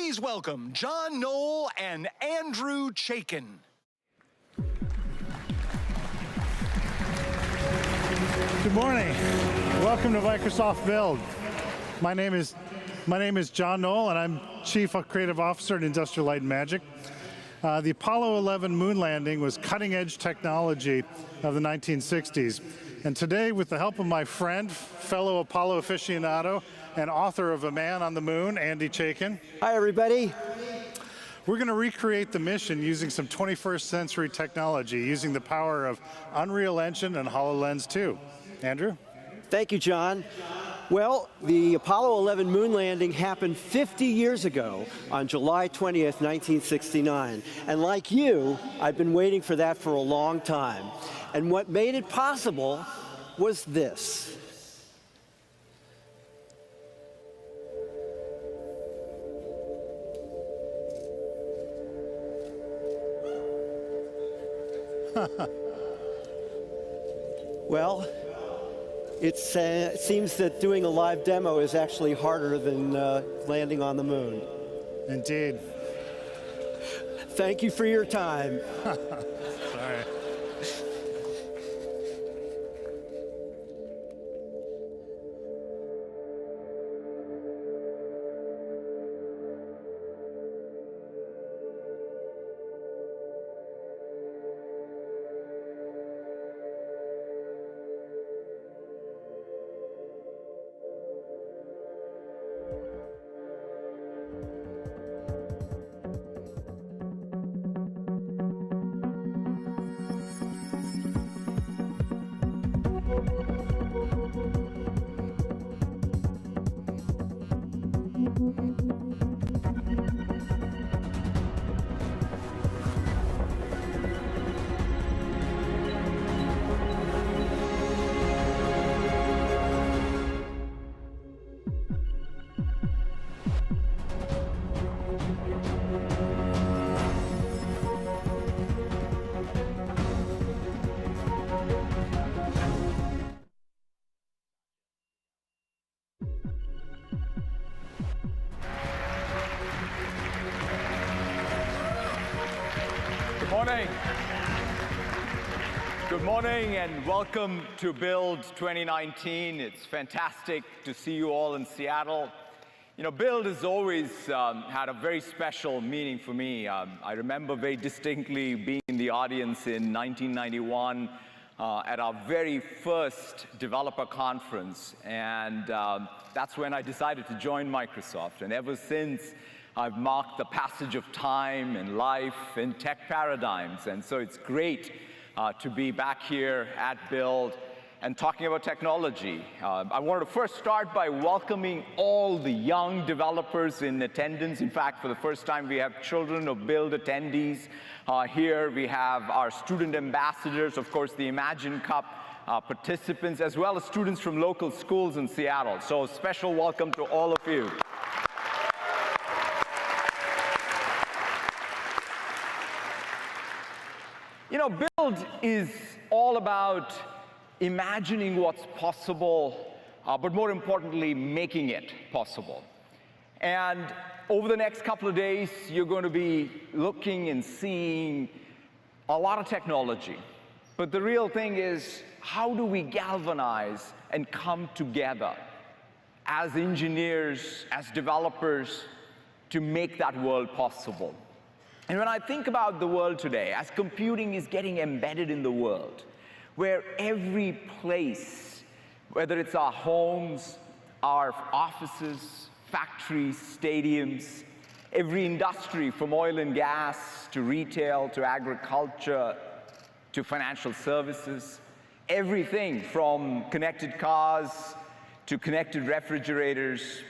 Please welcome John Knoll and Andrew Chaikin. Good morning. Welcome to Microsoft Build. My name is John Knoll, and I'm Chief Creative Officer at Industrial Light and Magic. The Apollo 11 moon landing was cutting-edge technology of the 1960s. And today, with the help of my friend, fellow Apollo aficionado, and author of A Man on the Moon, Andy Chaikin. Hi, everybody. We're going to recreate the mission using some 21st century technology, using the power of Unreal Engine and HoloLens 2. Andrew? Thank you, John. Well, the Apollo 11 moon landing happened 50 years ago on July 20th, 1969. And like you, I've been waiting for that for a long time. And what made it possible was this. Well, it seems that doing a live demo is actually harder than landing on the moon. Indeed. Thank you for your time. Sorry. Good morning and welcome to Build 2019. It's fantastic to see you all in Seattle. You know, Build has always had a very special meaning for me. I remember very distinctly being in the audience in 1991 at our very first developer conference, and that's when I decided to join Microsoft. And ever since, I've marked the passage of time and life and tech paradigms, and so it's great to be back here at Build and talking about technology. I wanted to first start by welcoming all the young developers in attendance. In fact, for the first time, we have children of Build attendees here. We have our student ambassadors, of course, the Imagine Cup participants, as well as students from local schools in Seattle. So a special welcome to all of you. You know, Build is all about imagining what's possible, but more importantly, making it possible. And over the next couple of days, you're going to be looking and seeing a lot of technology. But the real thing is, how do we galvanize and come together as engineers, as developers, to make that world possible? And when I think about the world today, as computing is getting embedded in the world, where every place, whether it's our homes, our offices, factories, stadiums, every industry from oil and gas to retail to agriculture to financial services, everything from connected cars to connected refrigerators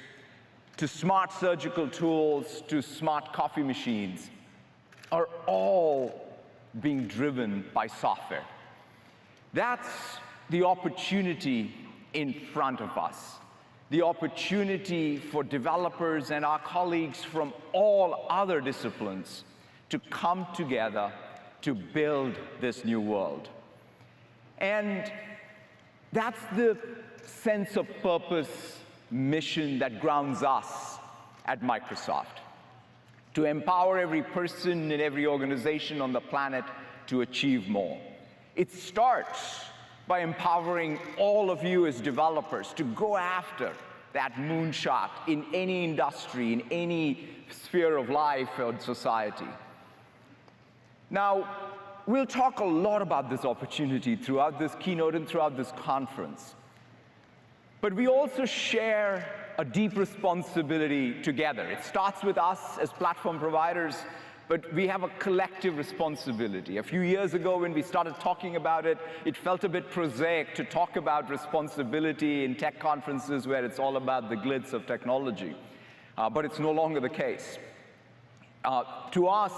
to smart surgical tools to smart coffee machines, are all being driven by software. That's the opportunity in front of us, the opportunity for developers and our colleagues from all other disciplines to come together to build this new world. And that's the sense of purpose mission that grounds us at Microsoft. to empower every person in every organization on the planet to achieve more. It starts by empowering all of you as developers to go after that moonshot in any industry, in any sphere of life or society. Now, we'll talk a lot about this opportunity throughout this keynote and throughout this conference. But we also share a deep responsibility together. It starts with us as platform providers, but we have a collective responsibility. A few years ago, when we started talking about it, it felt a bit prosaic to talk about responsibility in tech conferences where it's all about the glitz of technology. But it's no longer the case. To us,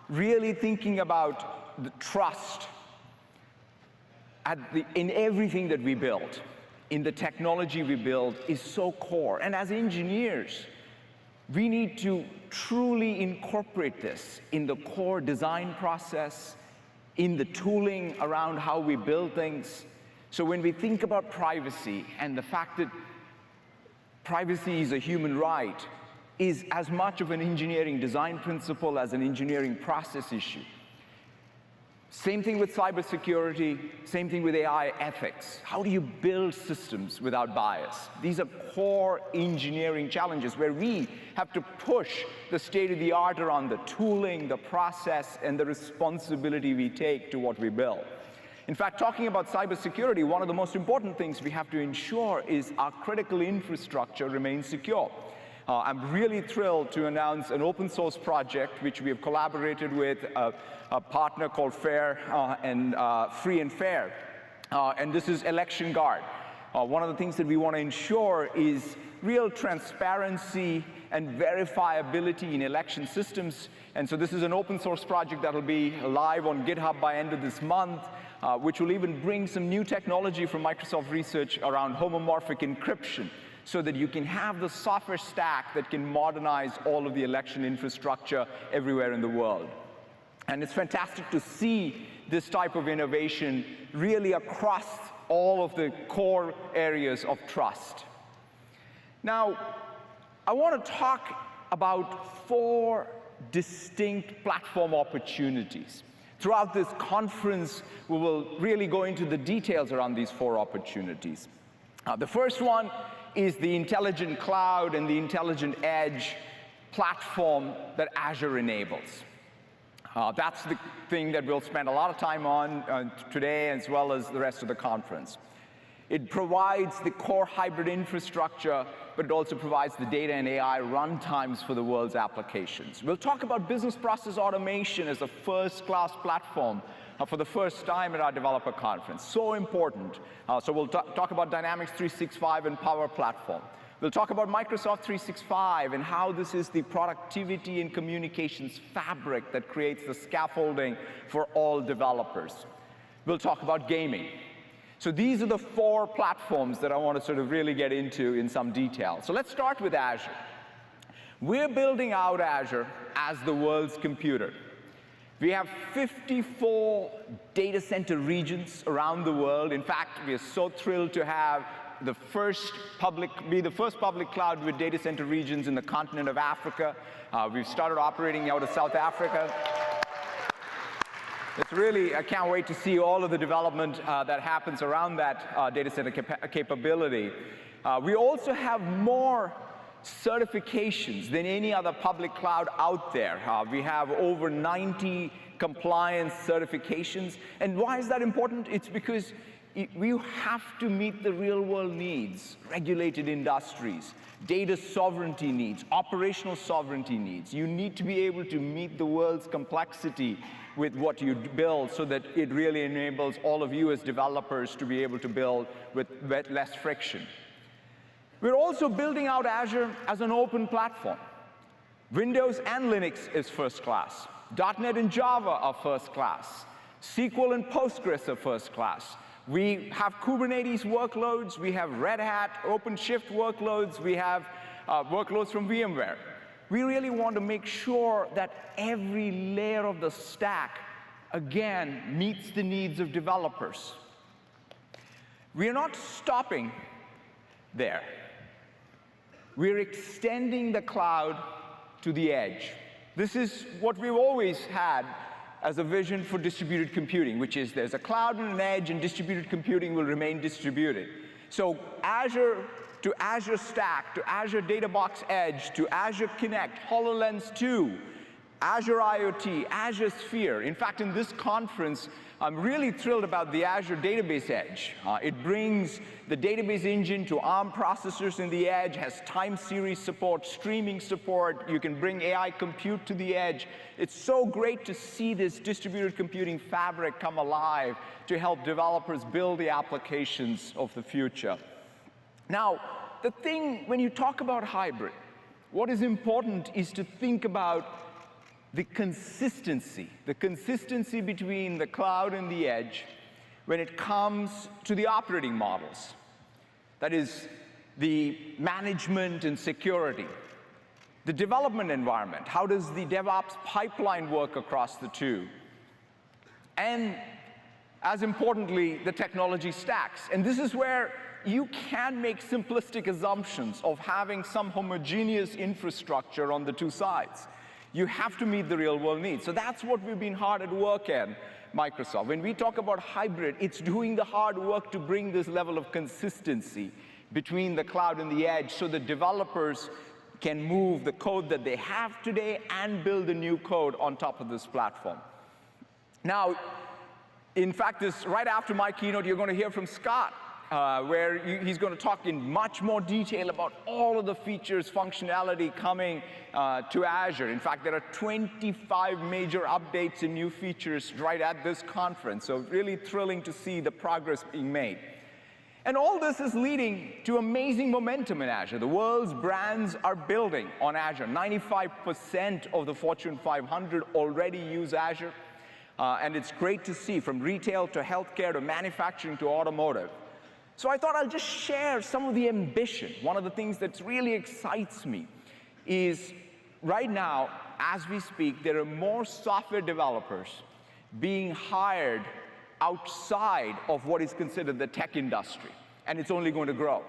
really thinking about the trust in everything that we build, in the technology we build, is so core. And as engineers, we need to truly incorporate this in the core design process, in the tooling around how we build things. So when we think about privacy and the fact that privacy is a human right, is as much of an engineering design principle as an engineering process issue. Same thing with cybersecurity, same thing with AI ethics. How do you build systems without bias? These are core engineering challenges where we have to push the state of the art around the tooling, the process, and the responsibility we take to what we build. In fact, talking about cybersecurity, one of the most important things we have to ensure is our critical infrastructure remains secure. I'm really thrilled to announce an open source project which we have collaborated with a partner called Free and Fair. And this is Election Guard. One of the things that we want to ensure is real transparency and verifiability in election systems. And so this is an open source project that will be live on GitHub by end of this month, which will even bring some new technology from Microsoft Research around homomorphic encryption, so that you can have the software stack that can modernize all of the election infrastructure everywhere in the world. And it's fantastic to see this type of innovation really across all of the core areas of trust. Now, I want to talk about 4 distinct platform opportunities. Throughout this conference, we will really go into the details around these 4 opportunities. The first one is the intelligent cloud and the intelligent edge platform that Azure enables. That's the thing that we'll spend a lot of time on today, as well as the rest of the conference. It provides the core hybrid infrastructure, but it also provides the data and AI runtimes for the world's applications. We'll talk about business process automation as a first-class platform for the first time at our developer conference. So important. So we'll talk about Dynamics 365 and Power Platform. We'll talk about Microsoft 365 and how this is the productivity and communications fabric that creates the scaffolding for all developers. We'll talk about gaming. So these are the 4 platforms that I want to sort of really get into in some detail. So let's start with Azure. We're building out Azure as the world's computer. We have 54 data center regions around the world. In fact, we are so thrilled to have the first public cloud with data center regions in the continent of Africa. We've started operating out of South Africa. It's really, I can't wait to see all of the development that happens around that data center capability. We also have more certifications than any other public cloud out there. We have over 90 compliance certifications. And why is that important? It's because we have to meet the real world needs, regulated industries, data sovereignty needs, operational sovereignty needs. You need to be able to meet the world's complexity with what you build so that it really enables all of you as developers to be able to build with less friction. We're also building out Azure as an open platform. Windows and Linux is first class. .NET and Java are first class. SQL and Postgres are first class. We have Kubernetes workloads. We have Red Hat, OpenShift workloads. We have workloads from VMware. We really want to make sure that every layer of the stack, again, meets the needs of developers. We are not stopping there. We're extending the cloud to the edge. This is what we've always had as a vision for distributed computing, which is there's a cloud and an edge, and distributed computing will remain distributed. So Azure to Azure Stack, to Azure Data Box Edge, to Azure Kinect, HoloLens 2, Azure IoT, Azure Sphere. In fact, in this conference, I'm really thrilled about the Azure Database Edge. It brings the database engine to ARM processors in the edge, has time series support, streaming support. You can bring AI compute to the edge. It's so great to see this distributed computing fabric come alive to help developers build the applications of the future. Now, the thing, when you talk about hybrid, what is important is to think about the consistency between the cloud and the edge when it comes to the operating models. That is, the management and security. The development environment, how does the DevOps pipeline work across the two? And as importantly, the technology stacks. And this is where you can make simplistic assumptions of having some homogeneous infrastructure on the two sides. You have to meet the real world needs. So that's what we've been hard at work in Microsoft. When we talk about hybrid, it's doing the hard work to bring this level of consistency between the cloud and the edge so that developers can move the code that they have today and build the new code on top of this platform. Now, in fact, right after my keynote, you're going to hear from Scott, where he's going to talk in much more detail about all of the features, functionality coming to Azure. In fact, there are 25 major updates and new features right at this conference. So really thrilling to see the progress being made. And all this is leading to amazing momentum in Azure. The world's brands are building on Azure. 95% of the Fortune 500 already use Azure. And it's great to see, from retail to healthcare to manufacturing to automotive. So I thought I'll just share some of the ambition. One of the things that really excites me is right now, as we speak, there are more software developers being hired outside of what is considered the tech industry, and it's only going to grow.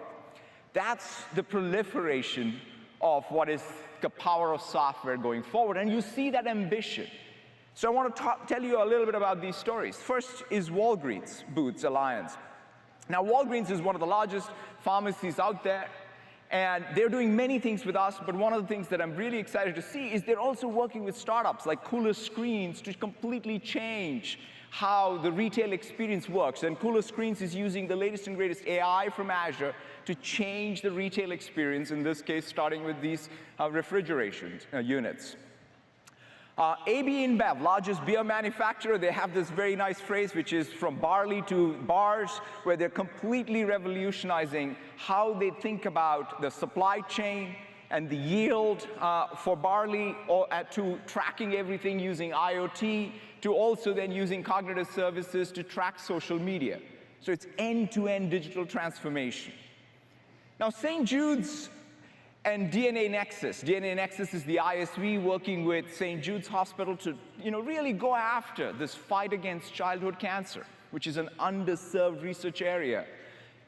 That's the proliferation of what is the power of software going forward, and you see that ambition. So I want to tell you a little bit about these stories. First is Walgreens Boots Alliance. Now, Walgreens is one of the largest pharmacies out there, and they're doing many things with us, but one of the things that I'm really excited to see is they're also working with startups like Cooler Screens to completely change how the retail experience works. And Cooler Screens is using the latest and greatest AI from Azure to change the retail experience, in this case, starting with these refrigeration units. AB InBev, largest beer manufacturer, they have this very nice phrase, which is from barley to bars, where they're completely revolutionizing how they think about the supply chain and the yield for barley, to tracking everything using IoT, to also then using cognitive services to track social media. So it's end-to-end digital transformation. Now, St. Jude's and DNA Nexus. DNA Nexus is the ISV working with St. Jude's Hospital to really go after this fight against childhood cancer, which is an underserved research area,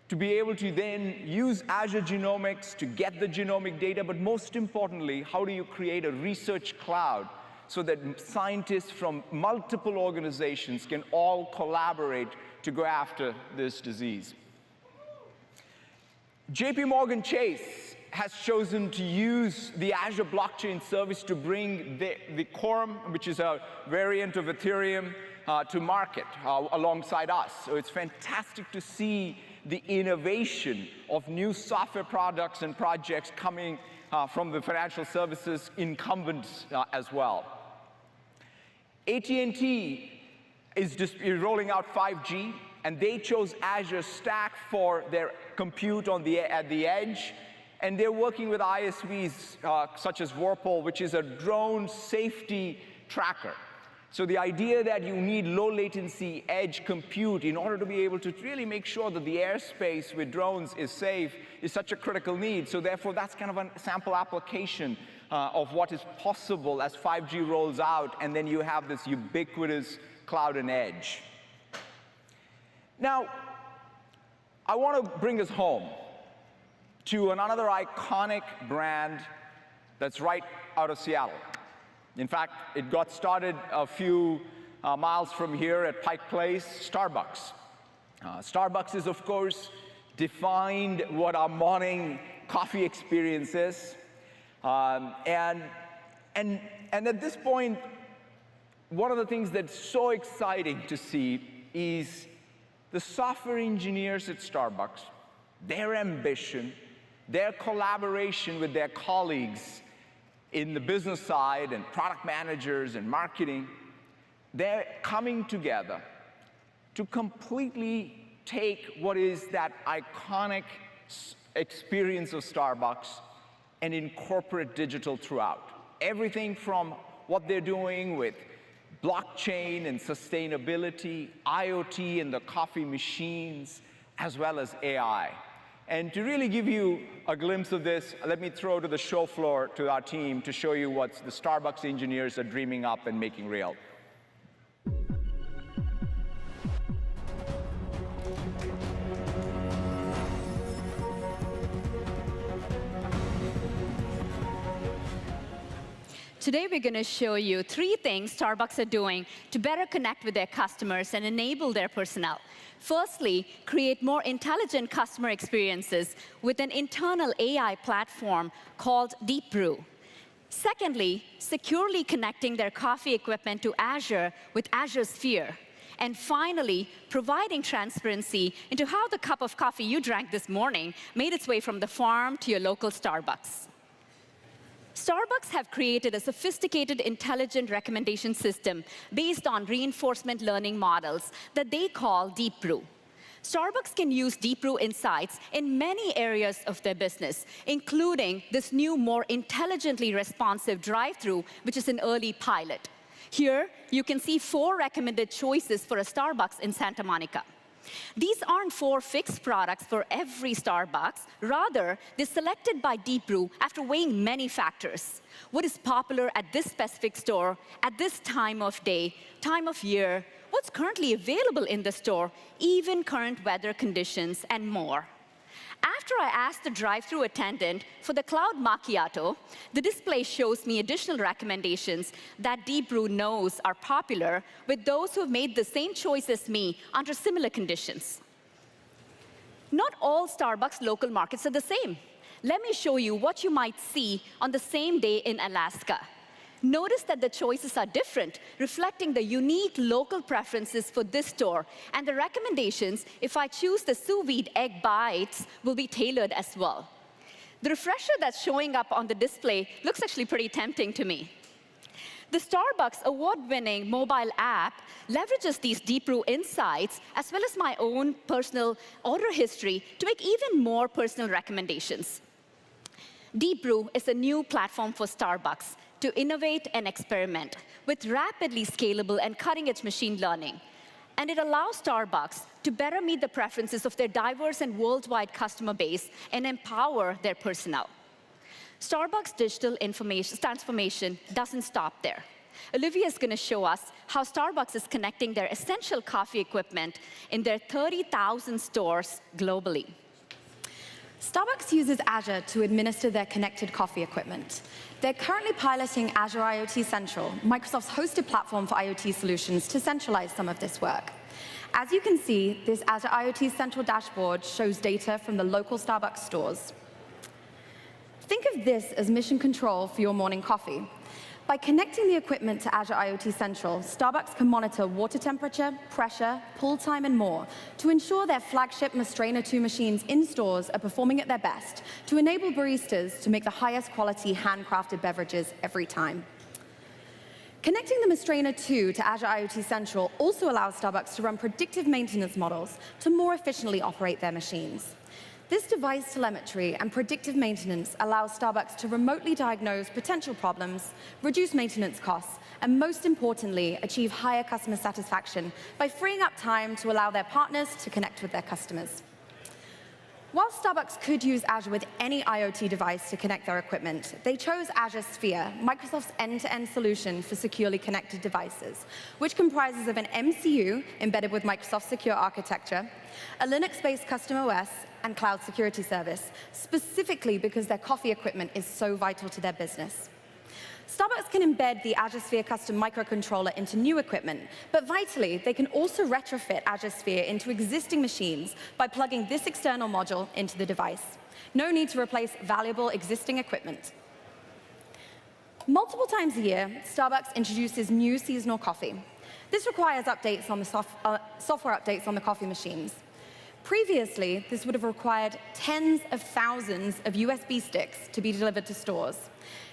to be able to then use Azure Genomics to get the genomic data, but most importantly, how do you create a research cloud so that scientists from multiple organizations can all collaborate to go after this disease. JP Morgan Chase has chosen to use the Azure Blockchain Service to bring the Quorum, which is a variant of Ethereum, to market alongside us. So it's fantastic to see the innovation of new software products and projects coming from the financial services incumbents as well. AT&T is just rolling out 5G, and they chose Azure Stack for their compute at the edge. And they're working with ISVs such as Whirlpool, which is a drone safety tracker. So the idea that you need low latency edge compute in order to be able to really make sure that the airspace with drones is safe is such a critical need. So therefore, that's kind of a sample application of what is possible as 5G rolls out, and then you have this ubiquitous cloud and edge. Now, I want to bring us home to another iconic brand that's right out of Seattle. In fact, it got started a few miles from here at Pike Place, Starbucks. Starbucks is, of course, defined what our morning coffee experience is. And at this point, one of the things that's so exciting to see is the software engineers at Starbucks, their ambition, their collaboration with their colleagues in the business side and product managers and marketing. They're coming together to completely take what is that iconic experience of Starbucks and incorporate digital throughout. Everything from what they're doing with blockchain and sustainability, IoT and the coffee machines, as well as AI. And to really give you a glimpse of this, let me throw to the show floor to our team to show you what the Starbucks engineers are dreaming up and making real. Today, we're going to show you 3 things Starbucks are doing to better connect with their customers and enable their personnel. Firstly, create more intelligent customer experiences with an internal AI platform called Deep Brew. Secondly, securely connecting their coffee equipment to Azure with Azure Sphere. And finally, providing transparency into how the cup of coffee you drank this morning made its way from the farm to your local Starbucks. Starbucks have created a sophisticated intelligent recommendation system based on reinforcement learning models that they call Deep Brew. Starbucks can use Deep Brew insights in many areas of their business, including this new, more intelligently responsive drive-thru, which is an early pilot. Here, you can see 4 recommended choices for a Starbucks in Santa Monica. These aren't 4 fixed products for every Starbucks. Rather, they're selected by Deep Brew after weighing many factors. What is popular at this specific store, at this time of day, time of year, what's currently available in the store, even current weather conditions, and more. After I asked the drive-thru attendant for the Cloud Macchiato, the display shows me additional recommendations that Deep Brew knows are popular with those who have made the same choice as me under similar conditions. Not all Starbucks local markets are the same. Let me show you what you might see on the same day in Alaska. Notice that the choices are different, reflecting the unique local preferences for this store, and the recommendations, if I choose the sous vide egg bites, will be tailored as well. The refresher that's showing up on the display looks actually pretty tempting to me. The Starbucks award-winning mobile app leverages these Deep Brew insights, as well as my own personal order history, to make even more personal recommendations. Deep Brew is a new platform for Starbucks to innovate and experiment with rapidly scalable and cutting-edge machine learning. And it allows Starbucks to better meet the preferences of their diverse and worldwide customer base and empower their personnel. Starbucks' digital transformation doesn't stop there. Olivia is going to show us how Starbucks is connecting their essential coffee equipment in their 30,000 stores globally. Starbucks uses Azure to administer their connected coffee equipment. They're currently piloting Azure IoT Central, Microsoft's hosted platform for IoT solutions, to centralize some of this work. As you can see, this Azure IoT Central dashboard shows data from the local Starbucks stores. Think of this as mission control for your morning coffee. By connecting the equipment to Azure IoT Central, Starbucks can monitor water temperature, pressure, pull time, and more to ensure their flagship Mastrena 2 machines in stores are performing at their best to enable baristas to make the highest quality handcrafted beverages every time. Connecting the Mastrena 2 to Azure IoT Central also allows Starbucks to run predictive maintenance models to more efficiently operate their machines. This device telemetry and predictive maintenance allows Starbucks to remotely diagnose potential problems, reduce maintenance costs, and most importantly, achieve higher customer satisfaction by freeing up time to allow their partners to connect with their customers. While Starbucks could use Azure with any IoT device to connect their equipment, they chose Azure Sphere, Microsoft's end-to-end solution for securely connected devices, which comprises of an MCU embedded with Microsoft Secure Architecture, a Linux-based custom OS, and cloud security service, specifically because their coffee equipment is so vital to their business. Starbucks can embed the Azure Sphere custom microcontroller into new equipment, but vitally, they can also retrofit Azure Sphere into existing machines by plugging this external module into the device. No need to replace valuable existing equipment. Multiple times a year, Starbucks introduces new seasonal coffee. This requires updates on the software updates on the coffee machines. Previously, this would have required tens of thousands of USB sticks to be delivered to stores.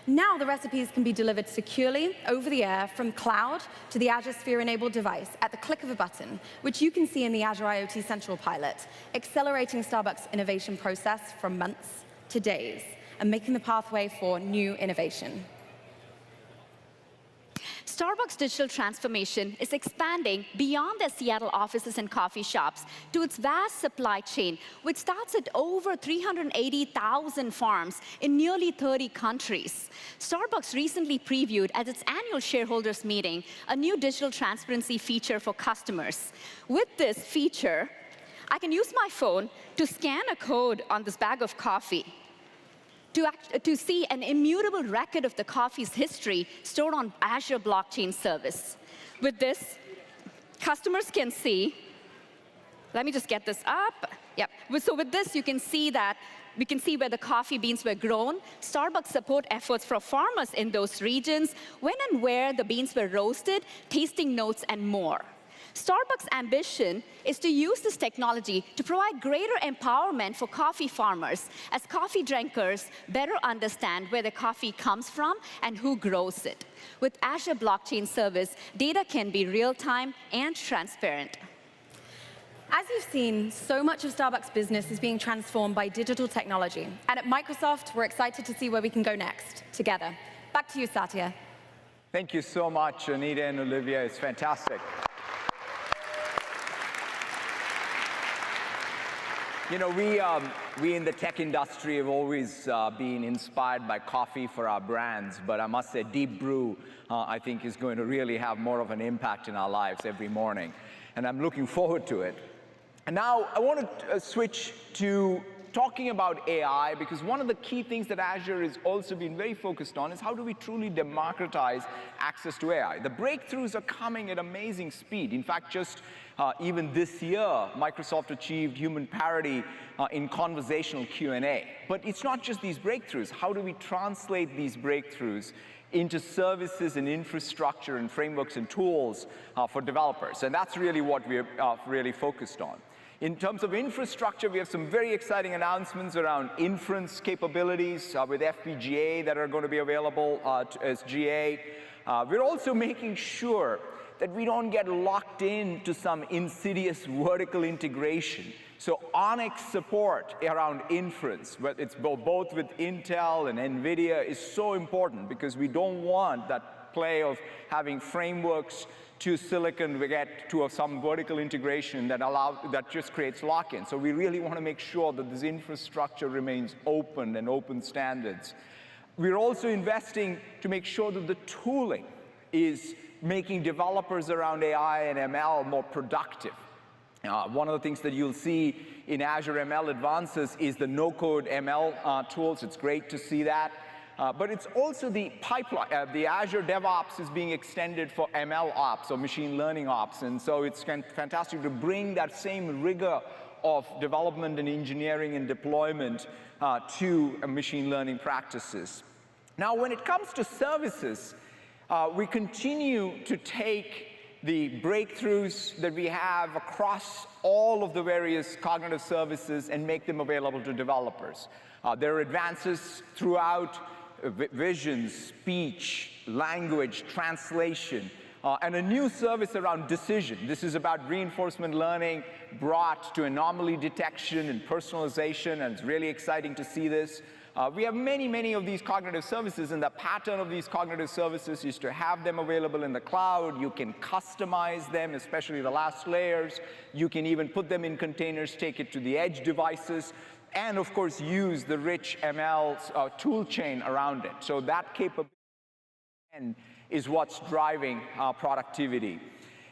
Now the recipes can be delivered securely over the air from cloud to the Azure Sphere-enabled device at the click of a button, which you can see in the Azure IoT Central pilot, accelerating Starbucks' innovation process from months to days and making the pathway for new innovation. Starbucks' digital transformation is expanding beyond their Seattle offices and coffee shops to its vast supply chain, which starts at over 380,000 farms in nearly 30 countries. Starbucks recently previewed at its annual shareholders meeting a new digital transparency feature for customers. With this feature, I can use my phone to scan a code on this bag of coffee to see an immutable record of the coffee's history stored on Azure Blockchain Service. With this, customers can see, let me just get this up. Yep. So with this, you can see that we can see where the coffee beans were grown, Starbucks support efforts for farmers in those regions, when and where the beans were roasted, tasting notes, and more. Starbucks' ambition is to use this technology to provide greater empowerment for coffee farmers as coffee drinkers better understand where the coffee comes from and who grows it. With Azure Blockchain Service, data can be real-time and transparent. As you've seen, so much of Starbucks' business is being transformed by digital technology. And at Microsoft, we're excited to see where we can go next, together. Back to you, Satya. Thank you so much, Anita and Olivia. It's fantastic. You know, we in the tech industry have always been inspired by coffee for our brands, but I must say Deep Brew, I think, is going to really have more of an impact in our lives every morning, and I'm looking forward to it. And now I want to switch to talking about AI, because one of the key things that Azure has also been very focused on is how do we truly democratize access to AI. The breakthroughs are coming at amazing speed. In fact, just even this year, Microsoft achieved human parity in conversational Q&A. But it's not just these breakthroughs. How do we translate these breakthroughs into services and infrastructure and frameworks and tools for developers? And that's really what we're really focused on. In terms of infrastructure, we have some very exciting announcements around inference capabilities with FPGA that are going to be available as GA. We're also making sure that we don't get locked into some insidious vertical integration. So Onyx support around inference, but it's both with Intel and NVIDIA, is so important because we don't want that play of having frameworks to silicon, we get to some vertical integration that just creates lock-in. So we really want to make sure that this infrastructure remains open and open standards. We're also investing to make sure that the tooling is making developers around AI and ML more productive. One of the things that you'll see in Azure ML Advances is the no-code ML tools. It's great to see that. But it's also the pipeline. The Azure DevOps is being extended for ML ops or machine learning ops. And so it's fantastic to bring that same rigor of development and engineering and deployment to machine learning practices. Now, when it comes to services, we continue to take the breakthroughs that we have across all of the various cognitive services and make them available to developers. There are advances throughout vision, speech, language, translation, and a new service around decision. This is about reinforcement learning brought to anomaly detection and personalization, and it's really exciting to see this. We have many, many of these cognitive services, and the pattern of these cognitive services is to have them available in the cloud. You can customize them, especially the last layers. You can even put them in containers, take it to the edge devices, and of course use the rich ML tool chain around it. So that capability is what's driving productivity.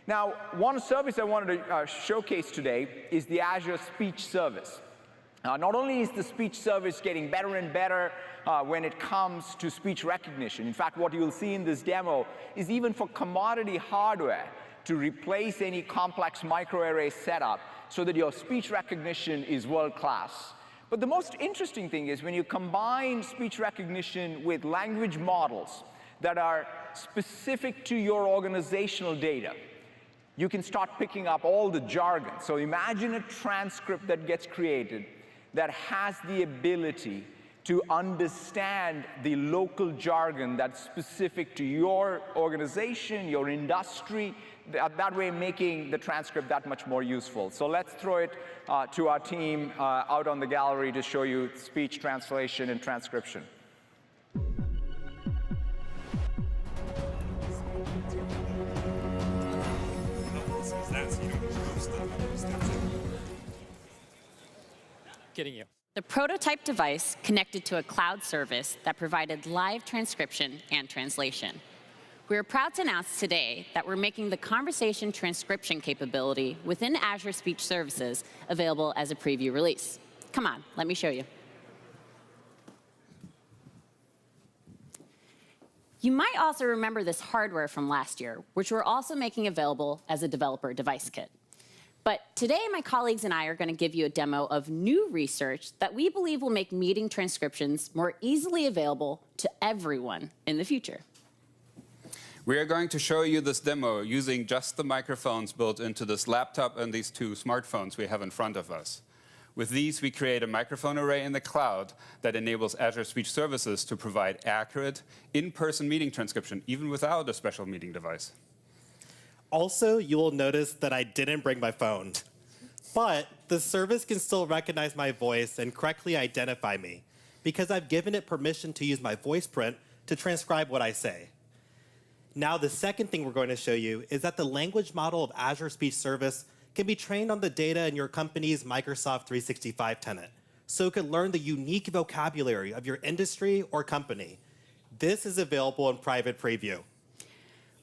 Now, one service I wanted to showcase today is the Azure Speech Service. Not only is the speech service getting better and better when it comes to speech recognition. In fact, what you'll see in this demo is even for commodity hardware to replace any complex microarray setup so that your speech recognition is world-class. But the most interesting thing is when you combine speech recognition with language models that are specific to your organizational data, you can start picking up all the jargon. So imagine a transcript that gets created that has the ability to understand the local jargon that's specific to your organization, your industry, that way making the transcript that much more useful. So let's throw it to our team out on the gallery to show you speech translation and transcription. Getting you. The prototype device connected to a cloud service that provided live transcription and translation. We are proud to announce today that we're making the conversation transcription capability within Azure Speech Services available as a preview release. Come on, let me show you. You might also remember this hardware from last year, which we're also making available as a developer device kit. But today, my colleagues and I are going to give you a demo of new research that we believe will make meeting transcriptions more easily available to everyone in the future. We are going to show you this demo using just the microphones built into this laptop and these two smartphones we have in front of us. With these, we create a microphone array in the cloud that enables Azure Speech Services to provide accurate, in-person meeting transcription, even without a special meeting device. Also, you will notice that I didn't bring my phone. But the service can still recognize my voice and correctly identify me because I've given it permission to use my voice print to transcribe what I say. Now, the second thing we're going to show you is that the language model of Azure Speech Service can be trained on the data in your company's Microsoft 365 tenant, so it can learn the unique vocabulary of your industry or company. This is available in private preview.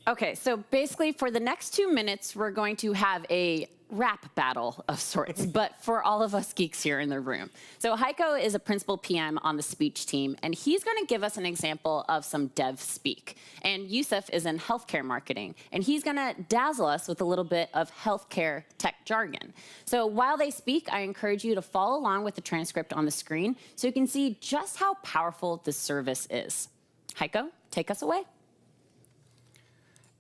OK, so basically, for the next 2 minutes, we're going to have a rap battle of sorts, but for all of us geeks here in the room. So Heiko is a principal PM on the speech team, and he's going to give us an example of some dev speak. And Yusuf is in healthcare marketing, and he's going to dazzle us with a little bit of healthcare tech jargon. So while they speak, I encourage you to follow along with the transcript on the screen so you can see just how powerful this service is. Heiko, take us away.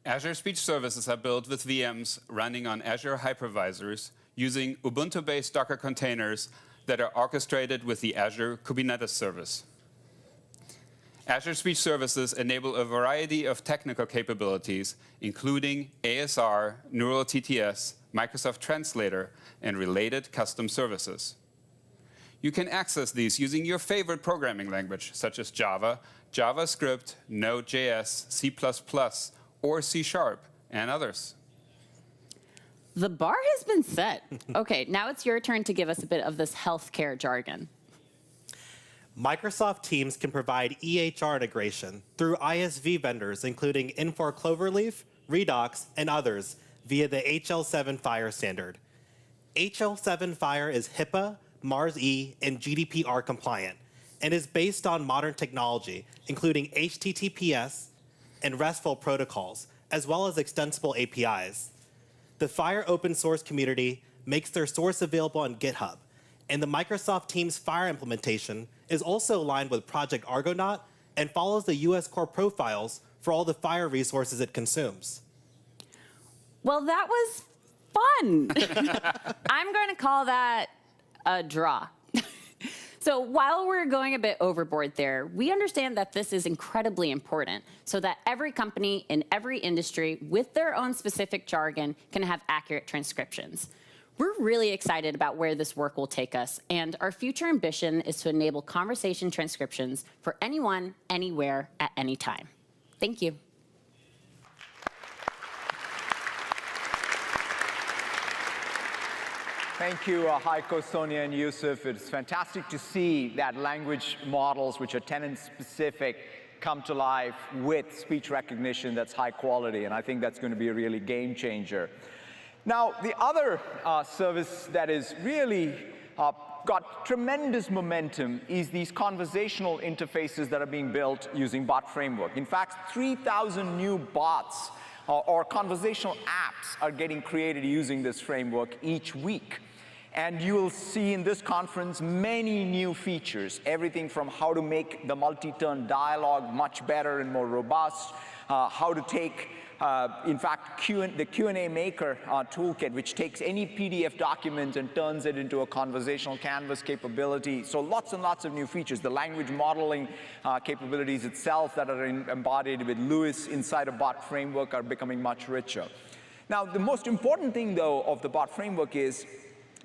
Azure Speech Services are built with VMs running on Azure hypervisors using Ubuntu-based Docker containers that are orchestrated with the Azure Kubernetes service. Azure Speech Services enable a variety of technical capabilities, including ASR, Neural TTS, Microsoft Translator, and related custom services. You can access these using your favorite programming language, such as Java, JavaScript, Node.js, C++, or C#, and others. The bar has been set. OK, now it's your turn to give us a bit of this healthcare jargon. Microsoft Teams can provide EHR integration through ISV vendors, including Infor Cloverleaf, Redox, and others via the HL7 FHIR standard. HL7 FHIR is HIPAA, Mars-E, and GDPR compliant, and is based on modern technology, including HTTPS, and RESTful protocols, as well as extensible APIs. The FHIR open source community makes their source available on GitHub, and the Microsoft Teams FHIR implementation is also aligned with Project Argonaut and follows the US core profiles for all the FHIR resources it consumes. Well, that was fun. I'm going to call that a draw. So while we're going a bit overboard there, we understand that this is incredibly important so that every company in every industry with their own specific jargon can have accurate transcriptions. We're really excited about where this work will take us, and our future ambition is to enable conversation transcriptions for anyone, anywhere, at any time. Thank you. Thank you, Heiko, Sonia, and Yusuf. It's fantastic to see that language models, which are tenant-specific, come to life with speech recognition that's high quality, and I think that's going to be a really game changer. Now, the other service that is really got tremendous momentum is these conversational interfaces that are being built using Bot Framework. In fact, 3,000 new bots or conversational apps are getting created using this framework each week. And you will see in this conference many new features, everything from how to make the multi-turn dialogue much better and more robust, how to take, in fact, the Q&A Maker toolkit, which takes any PDF document and turns it into a conversational canvas capability. So lots and lots of new features. The language modeling capabilities itself that are embodied with LUIS inside a Bot Framework are becoming much richer. Now, the most important thing, though, of the Bot Framework is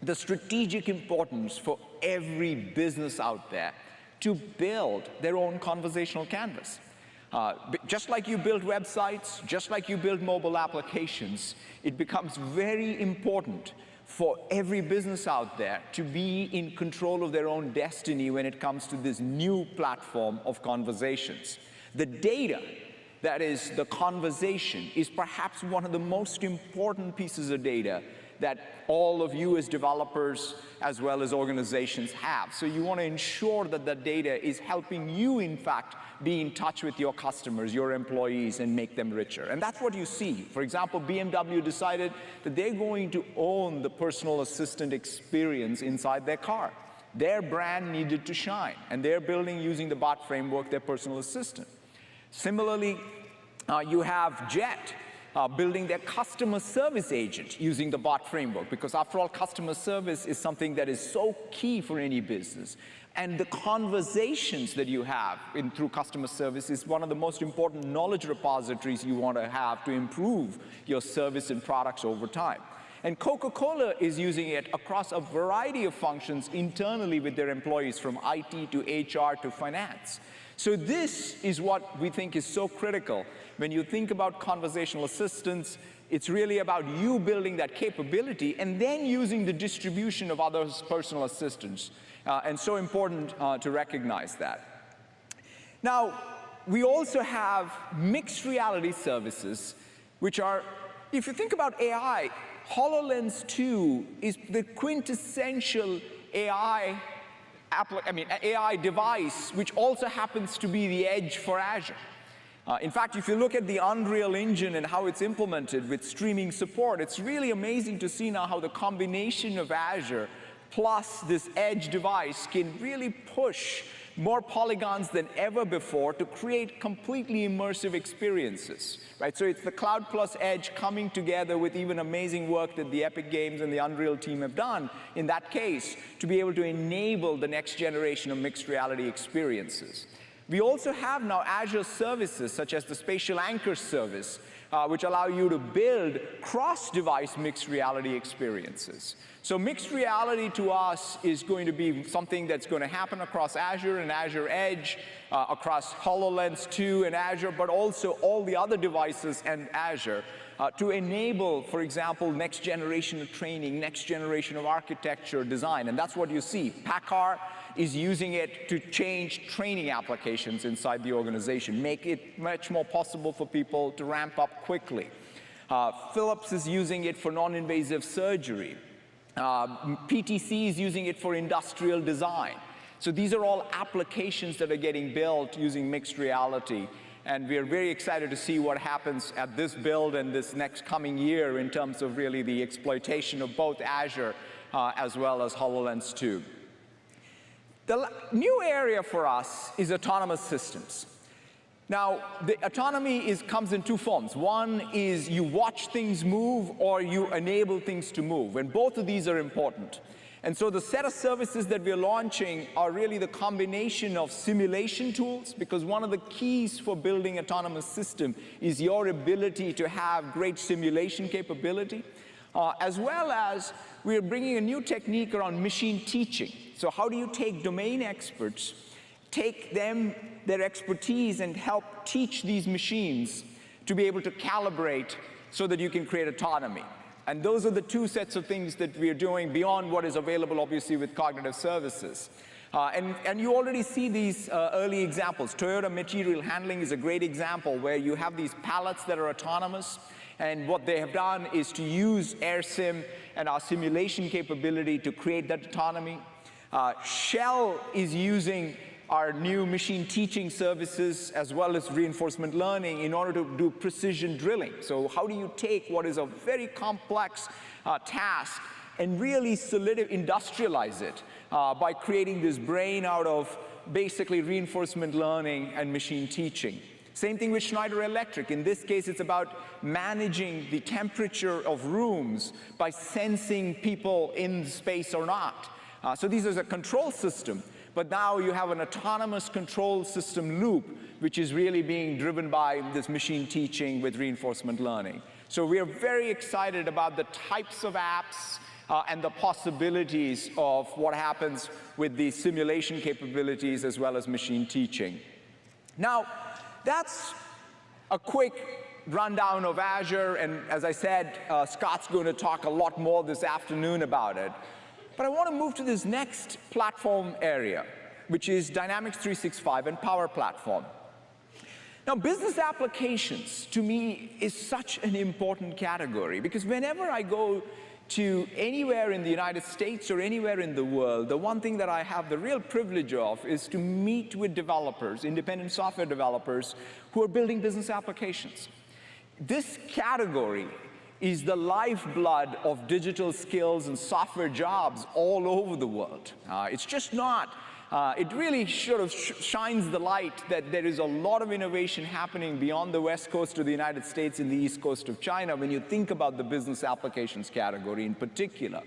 the strategic importance for every business out there to build their own conversational canvas. Just like you build websites, just like you build mobile applications, it becomes very important for every business out there to be in control of their own destiny when it comes to this new platform of conversations. The data, that is the conversation, is perhaps one of the most important pieces of data that all of you as developers as well as organizations have. So you want to ensure that the data is helping you, in fact, be in touch with your customers, your employees, and make them richer. And that's what you see. For example, BMW decided that they're going to own the personal assistant experience inside their car. Their brand needed to shine, and they're building, using the Bot Framework, their personal assistant. Similarly, you have Jet building their customer service agent using the Bot Framework, because after all, customer service is something that is so key for any business. And the conversations that you have through customer service is one of the most important knowledge repositories you want to have to improve your service and products over time. And Coca-Cola is using it across a variety of functions internally with their employees, from IT to HR to finance. So this is what we think is so critical. When you think about conversational assistants, it's really about you building that capability and then using the distribution of others' personal assistants. And so important to recognize that. Now, we also have mixed reality services, which are, if you think about AI, HoloLens 2 is the quintessential AI device, which also happens to be the edge for Azure. In fact, if you look at the Unreal Engine and how it's implemented with streaming support, it's really amazing to see now how the combination of Azure plus this edge device can really push more polygons than ever before to create completely immersive experiences, right? So it's the cloud plus edge coming together with even amazing work that the Epic Games and the Unreal team have done in that case to be able to enable the next generation of mixed reality experiences. We also have now Azure services such as the Spatial Anchor service, which allow you to build cross-device mixed reality experiences. So mixed reality to us is going to be something that's going to happen across Azure and Azure Edge, across HoloLens 2 and Azure, but also all the other devices and Azure to enable, for example, next generation of training, next generation of architecture design. And that's what you see. PACCAR is using it to change training applications inside the organization, make it much more possible for people to ramp up quickly. Philips is using it for non-invasive surgery. PTC is using it for industrial design. So these are all applications that are getting built using mixed reality. And we are very excited to see what happens at this build and this next coming year in terms of really the exploitation of both Azure as well as HoloLens 2. The new area for us is autonomous systems. Now, the autonomy comes in two forms. One is you watch things move or you enable things to move, and both of these are important. And so the set of services that we're launching are really the combination of simulation tools, because one of the keys for building autonomous system is your ability to have great simulation capability, as well as we're bringing a new technique around machine teaching. So how do you take domain experts, take their expertise and help teach these machines to be able to calibrate so that you can create autonomy? And those are the two sets of things that we are doing beyond what is available, obviously, with cognitive services. And you already see these early examples. Toyota Material Handling is a great example where you have these pallets that are autonomous. And what they have done is to use AirSim and our simulation capability to create that autonomy. Shell is using our new machine teaching services as well as reinforcement learning in order to do precision drilling. So how do you take what is a very complex task and really industrialize it by creating this brain out of basically reinforcement learning and machine teaching. Same thing with Schneider Electric. In this case, it's about managing the temperature of rooms by sensing people in space or not. So these are a control system, but now you have an autonomous control system loop, which is really being driven by this machine teaching with reinforcement learning. So we are very excited about the types of apps and the possibilities of what happens with the simulation capabilities as well as machine teaching. Now, that's a quick rundown of Azure, and as I said, Scott's going to talk a lot more this afternoon about it. But I want to move to this next platform area, which is Dynamics 365 and Power Platform. Now, business applications, to me, is such an important category, because whenever I go to anywhere in the United States or anywhere in the world, the one thing that I have the real privilege of is to meet with developers, independent software developers, who are building business applications. This category is the lifeblood of digital skills and software jobs all over the world. It's just not. It really sort of shines the light that there is a lot of innovation happening beyond the West Coast of the United States and the East Coast of China when you think about the business applications category in particular.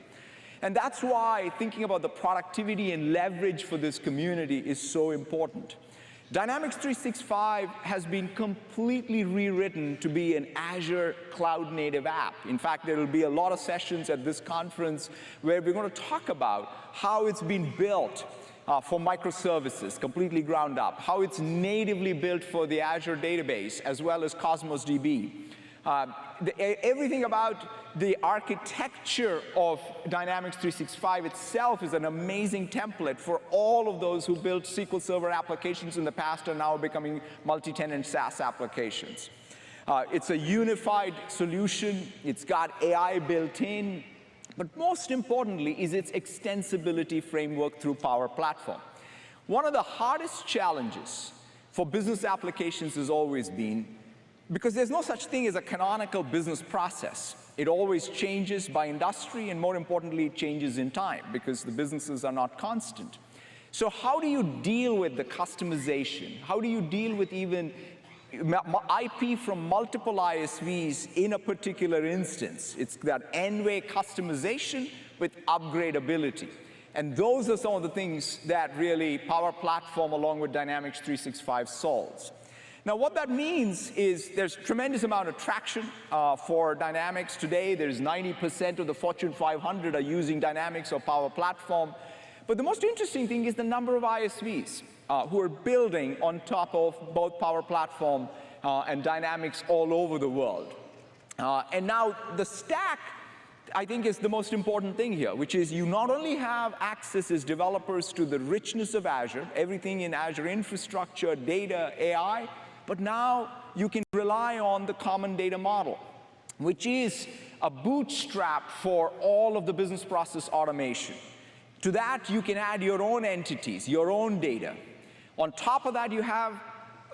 And that's why thinking about the productivity and leverage for this community is so important. Dynamics 365 has been completely rewritten to be an Azure cloud-native app. In fact, there will be a lot of sessions at this conference where we're going to talk about how it's been built for microservices, completely ground up, how it's natively built for the Azure database, as well as Cosmos DB. Everything about the architecture of Dynamics 365 itself is an amazing template for all of those who built SQL Server applications in the past are now becoming multi-tenant SaaS applications. It's a unified solution. It's got AI built in. But most importantly is its extensibility framework through Power Platform. One of the hardest challenges for business applications has always been, because there's no such thing as a canonical business process. It always changes by industry, and more importantly, it changes in time, because the businesses are not constant. So how do you deal with the customization? How do you deal with even IP from multiple ISVs in a particular instance? It's that N-way customization with upgradability. And those are some of the things that really Power Platform along with Dynamics 365 solves. Now, what that means is there's tremendous amount of traction for Dynamics today. There's 90% of the Fortune 500 are using Dynamics or Power Platform. But the most interesting thing is the number of ISVs who are building on top of both Power Platform and Dynamics all over the world. And now the stack, I think, is the most important thing here, which is you not only have access as developers to the richness of Azure, everything in Azure infrastructure, data, AI, but now you can rely on the common data model, which is a bootstrap for all of the business process automation. To that, you can add your own entities, your own data. On top of that, you have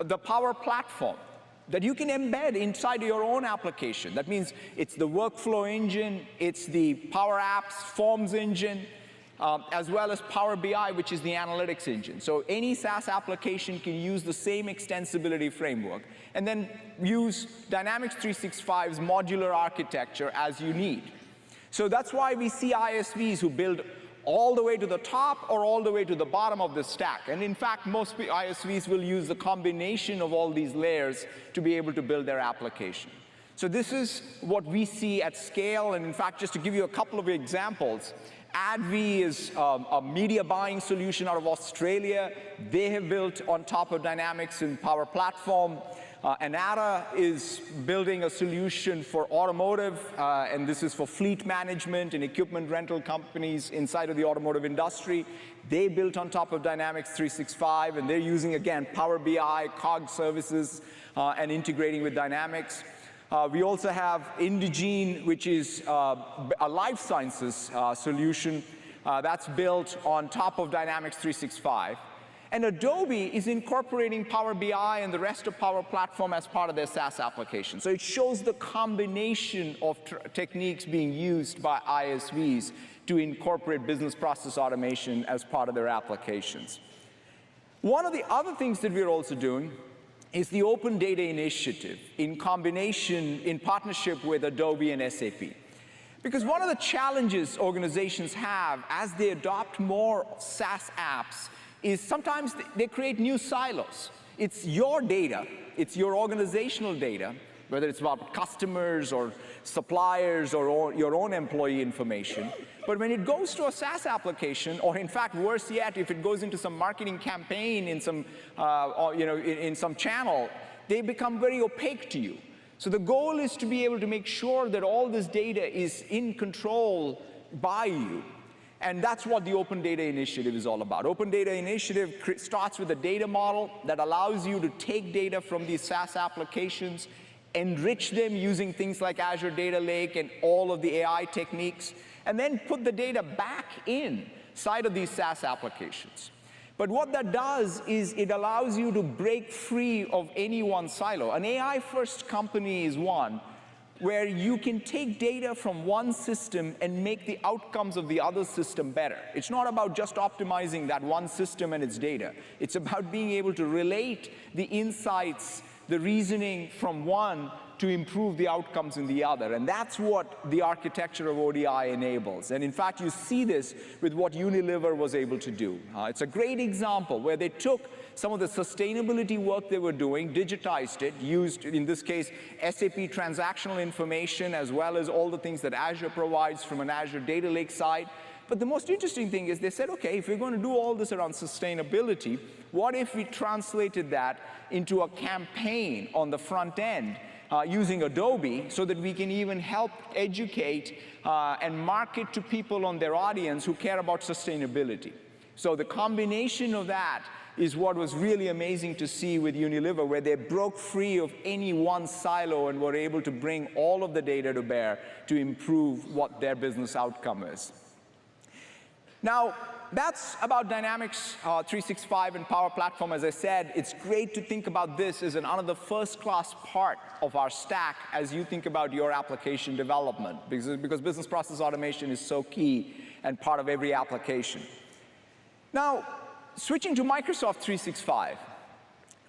the Power Platform that you can embed inside your own application. That means it's the workflow engine, it's the Power Apps Forms engine, as well as Power BI, which is the analytics engine. So any SaaS application can use the same extensibility framework and then use Dynamics 365's modular architecture as you need. So that's why we see ISVs who build all the way to the top or all the way to the bottom of the stack. And in fact, most ISVs will use the combination of all these layers to be able to build their application. So this is what we see at scale. And in fact, just to give you a couple of examples, ADV is a media buying solution out of Australia. They have built on top of Dynamics and Power Platform. Anata is building a solution for automotive, and this is for fleet management and equipment rental companies inside of the automotive industry. They built on top of Dynamics 365, and they're using, again, Power BI, COG services, and integrating with Dynamics. We also have Indegene, which is a life sciences solution That's built on top of Dynamics 365. And Adobe is incorporating Power BI and the rest of Power Platform as part of their SaaS application. So it shows the combination of techniques being used by ISVs to incorporate business process automation as part of their applications. One of the other things that we're also doing is the Open Data Initiative in combination, in partnership with Adobe and SAP. Because one of the challenges organizations have as they adopt more SaaS apps is sometimes they create new silos. It's your data, it's your organizational data, whether it's about customers or suppliers or your own employee information. But when it goes to a SaaS application, or in fact, worse yet, if it goes into some marketing campaign in some, in some channel, they become very opaque to you. So the goal is to be able to make sure that all this data is in control by you. And that's what the Open Data Initiative is all about. Open Data Initiative starts with a data model that allows you to take data from these SaaS applications, enrich them using things like Azure Data Lake and all of the AI techniques, and then put the data back inside of these SaaS applications. But what that does is it allows you to break free of any one silo. An AI-first company is one where you can take data from one system and make the outcomes of the other system better. It's not about just optimizing that one system and its data. It's about being able to relate the insights, the reasoning from one to improve the outcomes in the other. And that's what the architecture of ODI enables. And in fact, you see this with what Unilever was able to do. It's a great example where they took some of the sustainability work they were doing, digitized it, used, in this case, SAP transactional information, as well as all the things that Azure provides from an Azure Data Lake side. But the most interesting thing is they said, okay, if we're going to do all this around sustainability, what if we translated that into a campaign on the front end using Adobe so that we can even help educate and market to people on their audience who care about sustainability. So the combination of that is what was really amazing to see with Unilever, where they broke free of any one silo and were able to bring all of the data to bear to improve what their business outcome is. Now, that's about Dynamics 365 and Power Platform. As I said, it's great to think about this as another first-class part of our stack as you think about your application development, because business process automation is so key and part of every application. Now, switching to Microsoft 365.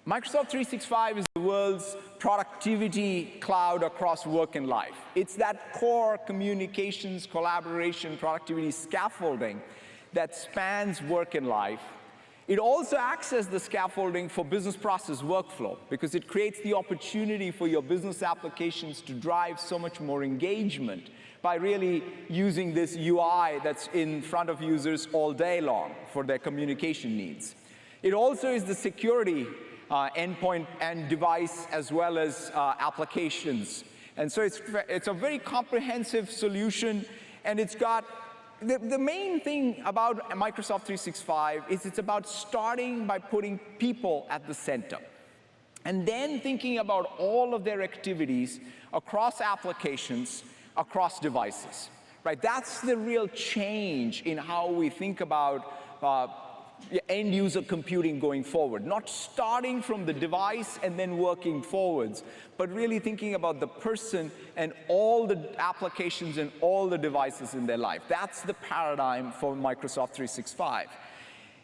Microsoft 365 is the world's productivity cloud across work and life. It's that core communications, collaboration, productivity scaffolding that spans work and life. It also acts as the scaffolding for business process workflow because it creates the opportunity for your business applications to drive so much more engagement by really using this UI that's in front of users all day long for their communication needs. It also is the security endpoint and device as well as applications. And so it's a very comprehensive solution, and it's got the main thing about Microsoft 365 is it's about starting by putting people at the center and then thinking about all of their activities across applications, across devices, right? That's the real change in how we think about end user computing going forward, not starting from the device and then working forwards, but really thinking about the person and all the applications and all the devices in their life. That's the paradigm for Microsoft 365.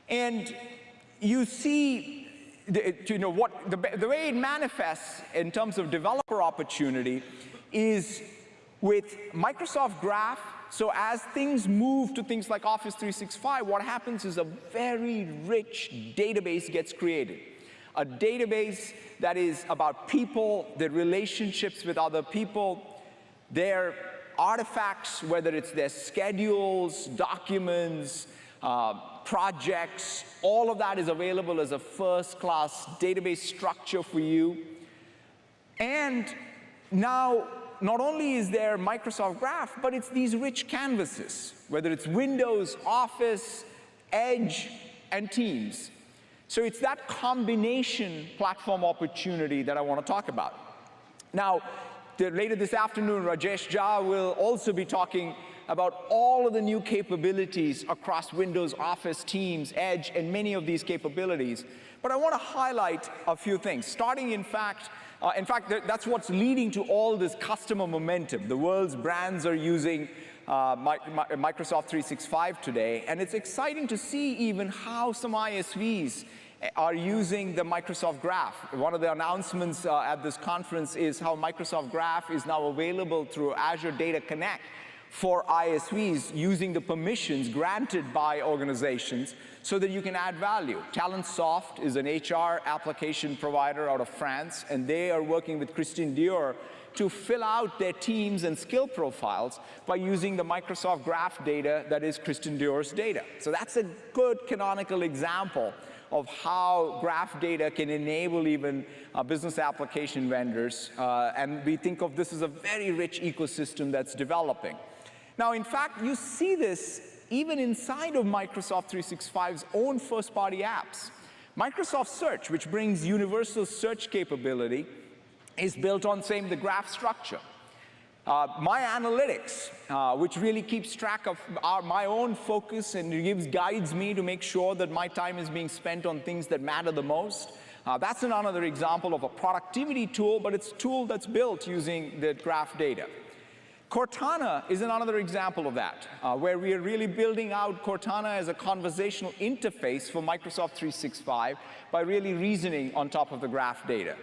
And you see, the way it manifests in terms of developer opportunity is with Microsoft Graph. So as things move to things like Office 365, what happens is a very rich database gets created. A database that is about people, their relationships with other people, their artifacts, whether it's their schedules, documents, projects, all of that is available as a first-class database structure for you. And now, not only is there Microsoft Graph, but it's these rich canvases, whether it's Windows, Office, Edge, and Teams. So it's that combination platform opportunity that I want to talk about. Now, later this afternoon, Rajesh Jha will also be talking about all of the new capabilities across Windows, Office, Teams, Edge, and many of these capabilities. But I want to highlight a few things, starting in fact, that's what's leading to all this customer momentum. The world's brands are using Microsoft 365 today, and it's exciting to see even how some ISVs are using the Microsoft Graph. One of the announcements at this conference is how Microsoft Graph is now available through Azure Data Connect for ISVs using the permissions granted by organizations so that you can add value. Talentsoft is an HR application provider out of France, and they are working with Christian Dior to fill out their teams and skill profiles by using the Microsoft Graph data that is Christian Dior's data. So that's a good canonical example of how graph data can enable even business application vendors. And we think of this as a very rich ecosystem that's developing. Now, in fact, you see this even inside of Microsoft 365's own first-party apps. Microsoft Search, which brings universal search capability, is built on, same, the graph structure. My Analytics, which really keeps track of my own focus and guides me to make sure that my time is being spent on things that matter the most. That's another example of a productivity tool, but it's a tool that's built using the graph data. Cortana is another example of that, where we are really building out Cortana as a conversational interface for Microsoft 365 by really reasoning on top of the graph data.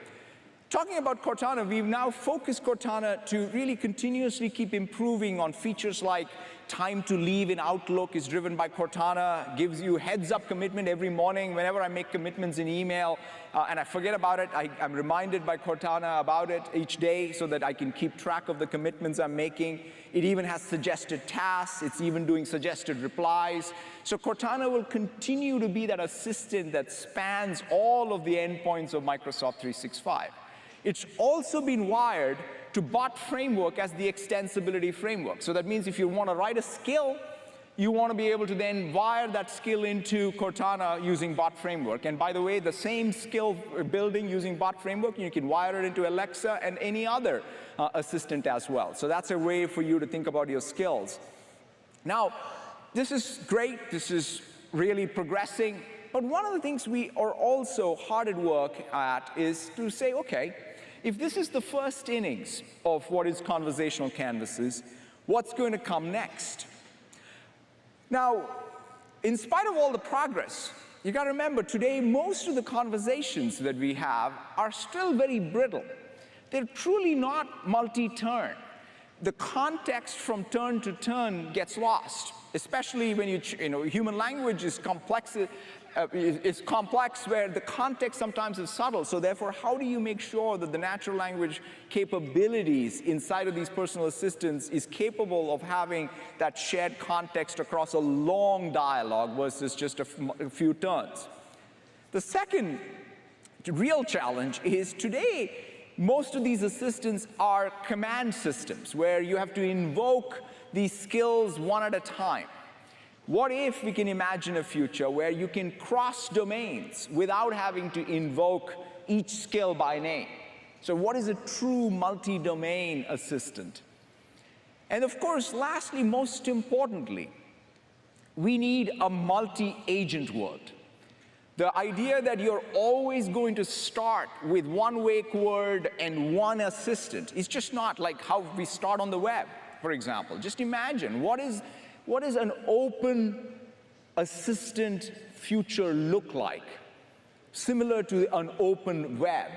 Talking about Cortana, we've now focused Cortana to really continuously keep improving on features like time to leave in Outlook is driven by Cortana, gives you heads-up commitment every morning. Whenever I make commitments in email and I forget about it, I'm reminded by Cortana about it each day so that I can keep track of the commitments I'm making. It even has suggested tasks. It's even doing suggested replies. So Cortana will continue to be that assistant that spans all of the endpoints of Microsoft 365. It's also been wired to Bot Framework as the extensibility framework. So that means if you want to write a skill, you want to be able to then wire that skill into Cortana using Bot Framework. And by the way, the same skill building using Bot Framework, you can wire it into Alexa and any other assistant as well. So that's a way for you to think about your skills. Now, this is great. This is really progressing. But one of the things we are also hard at work at is to say, okay, if this is the first innings of what is conversational canvases, what's going to come next? Now, in spite of all the progress, you got to remember today most of the conversations that we have are still very brittle. They're truly not multi-turn. The context from turn to turn gets lost, especially when human language is complex. It's complex where the context sometimes is subtle. So therefore, how do you make sure that the natural language capabilities inside of these personal assistants is capable of having that shared context across a long dialogue versus just a few turns? The second real challenge is today, most of these assistants are command systems where you have to invoke these skills one at a time. What if we can imagine a future where you can cross domains without having to invoke each skill by name? So what is a true multi-domain assistant? And of course, lastly, most importantly, we need a multi-agent world. The idea that you're always going to start with one wake word and one assistant is just not like how we start on the web, for example. Just imagine, what is an open assistant future look like? Similar to an open web.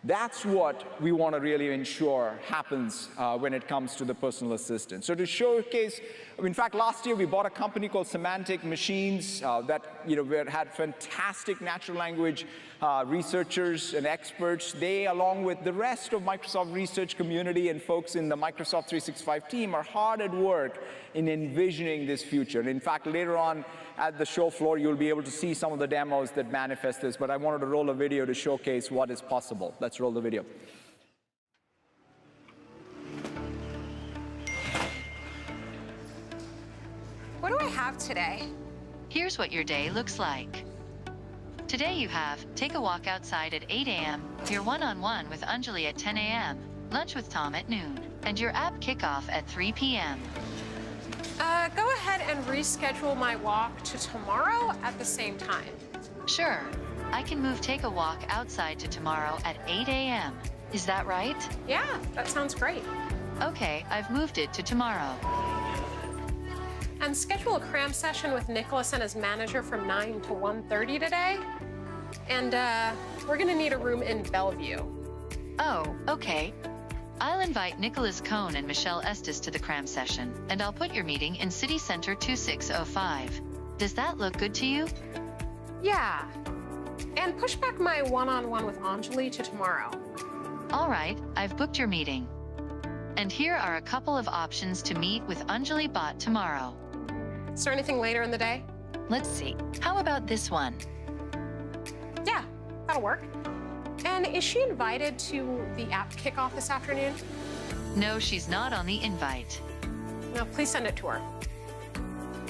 That's what we want to really ensure happens when it comes to the personal assistant. So to showcase, in fact, last year we bought a company called Semantic Machines that had fantastic natural language researchers and experts. They, along with the rest of Microsoft research community and folks in the Microsoft 365 team, are hard at work in envisioning this future. And in fact, later on at the show floor, you'll be able to see some of the demos that manifest this, but I wanted to roll a video to showcase what is possible. Let's roll the video. What do I have today? Here's what your day looks like. Today you have take a walk outside at 8 a.m., your one-on-one with Anjali at 10 a.m., lunch with Tom at noon, and your app kickoff at 3 p.m. Go ahead and reschedule my walk to tomorrow at the same time. Sure. I can move Take a Walk outside to tomorrow at 8 a.m. Is that right? Yeah, that sounds great. Okay, I've moved it to tomorrow. And schedule a cram session with Nicholas and his manager from 9 to 1:30 today. And we're gonna need a room in Bellevue. Oh, okay. I'll invite Nicholas Cohn and Michelle Estes to the cram session, and I'll put your meeting in City Center 2605. Does that look good to you? Yeah. And push back my one-on-one with Anjali to tomorrow. All right, I've booked your meeting. And here are a couple of options to meet with Anjali Bhatt tomorrow. Is there anything later in the day? Let's see. How about this one? Yeah, that'll work. And is she invited to the app kickoff this afternoon? No, she's not on the invite. No, please send it to her.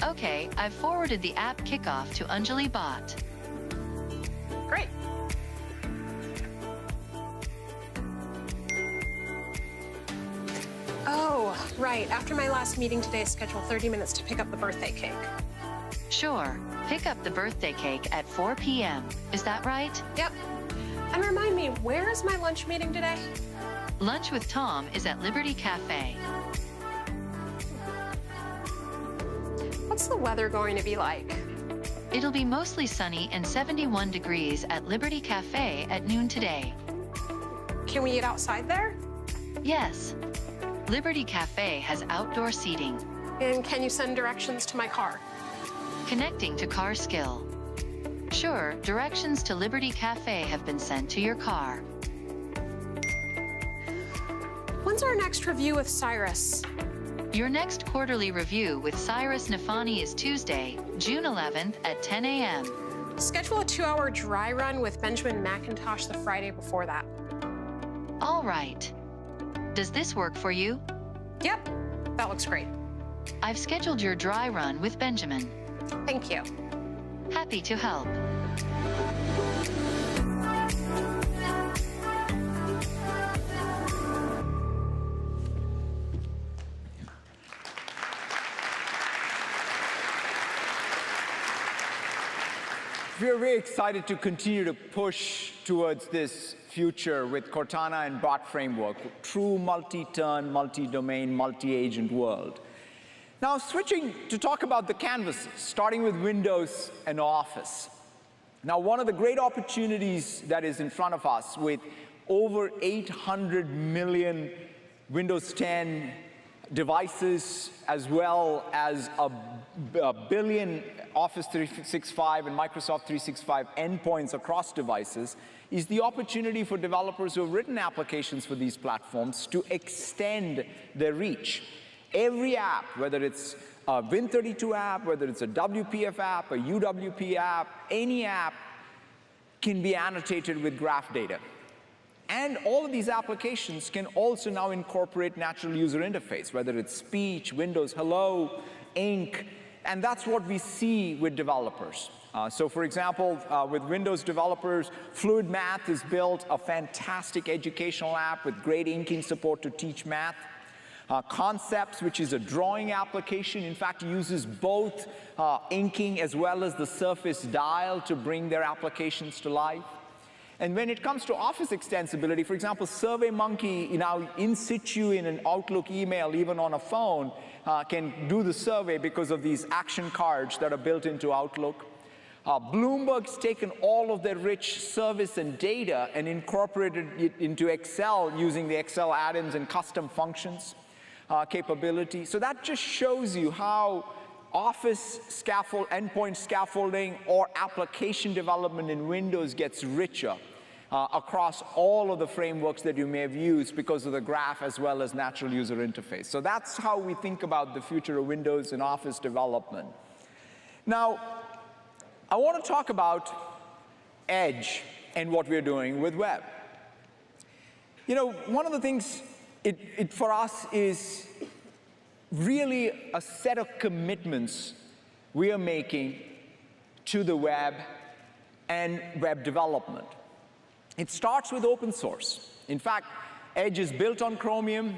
Okay, I've forwarded the app kickoff to Anjali Bhatt. Great. Oh, right. After my last meeting today, schedule 30 minutes to pick up the birthday cake. Sure. Pick up the birthday cake at 4 p.m. Is that right? Yep. And remind me, where is my lunch meeting today? Lunch with Tom is at Liberty Cafe. What's the weather going to be like? It'll be mostly sunny and 71 degrees at Liberty Cafe at noon today. Can we eat outside there? Yes. Liberty Cafe has outdoor seating. And can you send directions to my car? Connecting to car skill. Sure, directions to Liberty Cafe have been sent to your car. When's our next review with Cyrus? Your next quarterly review with Cyrus Nafani is Tuesday, June 11th at 10 a.m. Schedule a 2-hour dry run with Benjamin McIntosh the Friday before that. All right. Does this work for you? Yep, that looks great. I've scheduled your dry run with Benjamin. Thank you. Happy to help. We're very excited to continue to push towards this future with Cortana and Bot framework, true multi-turn, multi-domain, multi-agent world. Now, switching to talk about the canvases, starting with Windows and Office. Now, one of the great opportunities that is in front of us with over 800 million Windows 10 devices, as well as a billion Office 365 and Microsoft 365 endpoints across devices, is the opportunity for developers who have written applications for these platforms to extend their reach. Every app, whether it's a Win32 app, whether it's a WPF app, a UWP app, any app can be annotated with graph data. And all of these applications can also now incorporate natural user interface, whether it's speech, Windows Hello, Ink, and that's what we see with developers. So for example, with Windows developers, Fluid Math has built a fantastic educational app with great inking support to teach math. Concepts, which is a drawing application, in fact uses both inking as well as the Surface Dial to bring their applications to life. And when it comes to Office extensibility, for example, SurveyMonkey now in situ in an Outlook email, even on a phone, can do the survey because of these action cards that are built into Outlook. Bloomberg's taken all of their rich service and data and incorporated it into Excel using the Excel add-ins and custom functions capability. So that just shows you how Office endpoint scaffolding or application development in Windows gets richer across all of the frameworks that you may have used because of the graph as well as natural user interface. So that's how we think about the future of Windows and Office development. Now, I want to talk about Edge and what we're doing with web. You know, one of the things for us is really a set of commitments we are making to the web and web development. It starts with open source. In fact, Edge is built on Chromium.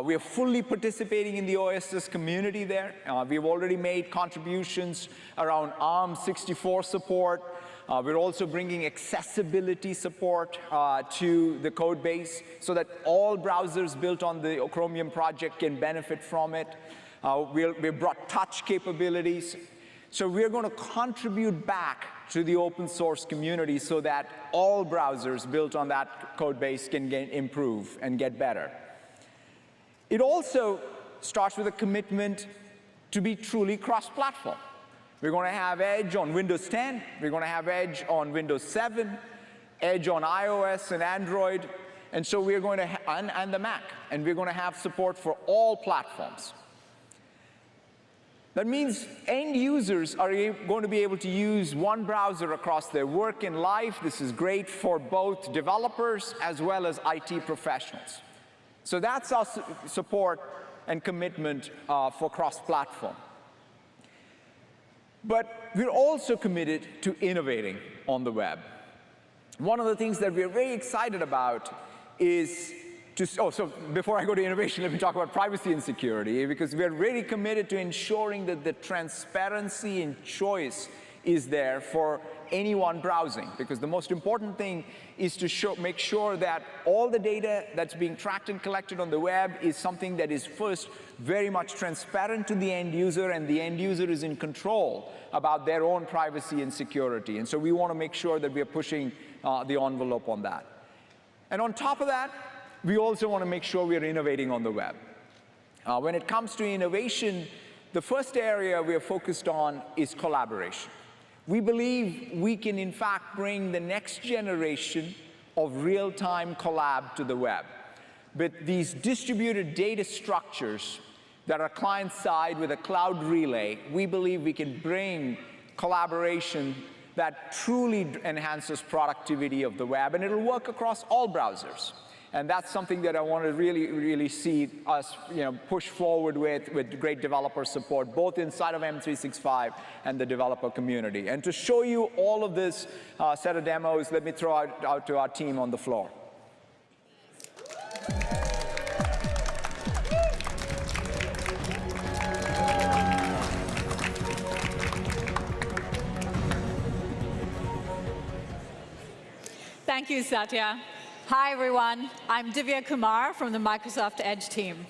We are fully participating in the OSS community there. We've already made contributions around ARM64 support. We're also bringing accessibility support to the code base so that all browsers built on the Chromium project can benefit from it. We've brought touch capabilities. So we're going to contribute back to the open source community so that all browsers built on that code base can improve and get better. It also starts with a commitment to be truly cross-platform. We're going to have Edge on Windows 10. We're going to have Edge on Windows 7, Edge on iOS and Android, and so we're going to and the Mac, and we're going to have support for all platforms. That means end users are going to be able to use one browser across their work and life. This is great for both developers as well as IT professionals. So that's our support and commitment for cross-platform. But we're also committed to innovating on the web. One of the things that we're very excited about is so before I go to innovation, let me talk about privacy and security, because we're really committed to ensuring that the transparency and choice is there for anyone browsing, because the most important thing is to make sure that all the data that's being tracked and collected on the web is something that is first very much transparent to the end user, and the end user is in control about their own privacy and security. And so we want to make sure that we are pushing the envelope on that. And on top of that, we also want to make sure we are innovating on the web. When it comes to innovation, the first area we are focused on is collaboration. We believe we can, in fact, bring the next generation of real-time collab to the web. But these distributed data structures that are client-side with a cloud relay, we believe we can bring collaboration that truly enhances productivity of the web, and it'll work across all browsers. And that's something that I want to really see us push forward with great developer support, both inside of M365 and the developer community. And to show you all of this set of demos, let me throw out to our team on the floor. Thank you, Satya. Hi, everyone. I'm Divya Kumar from the Microsoft Edge team.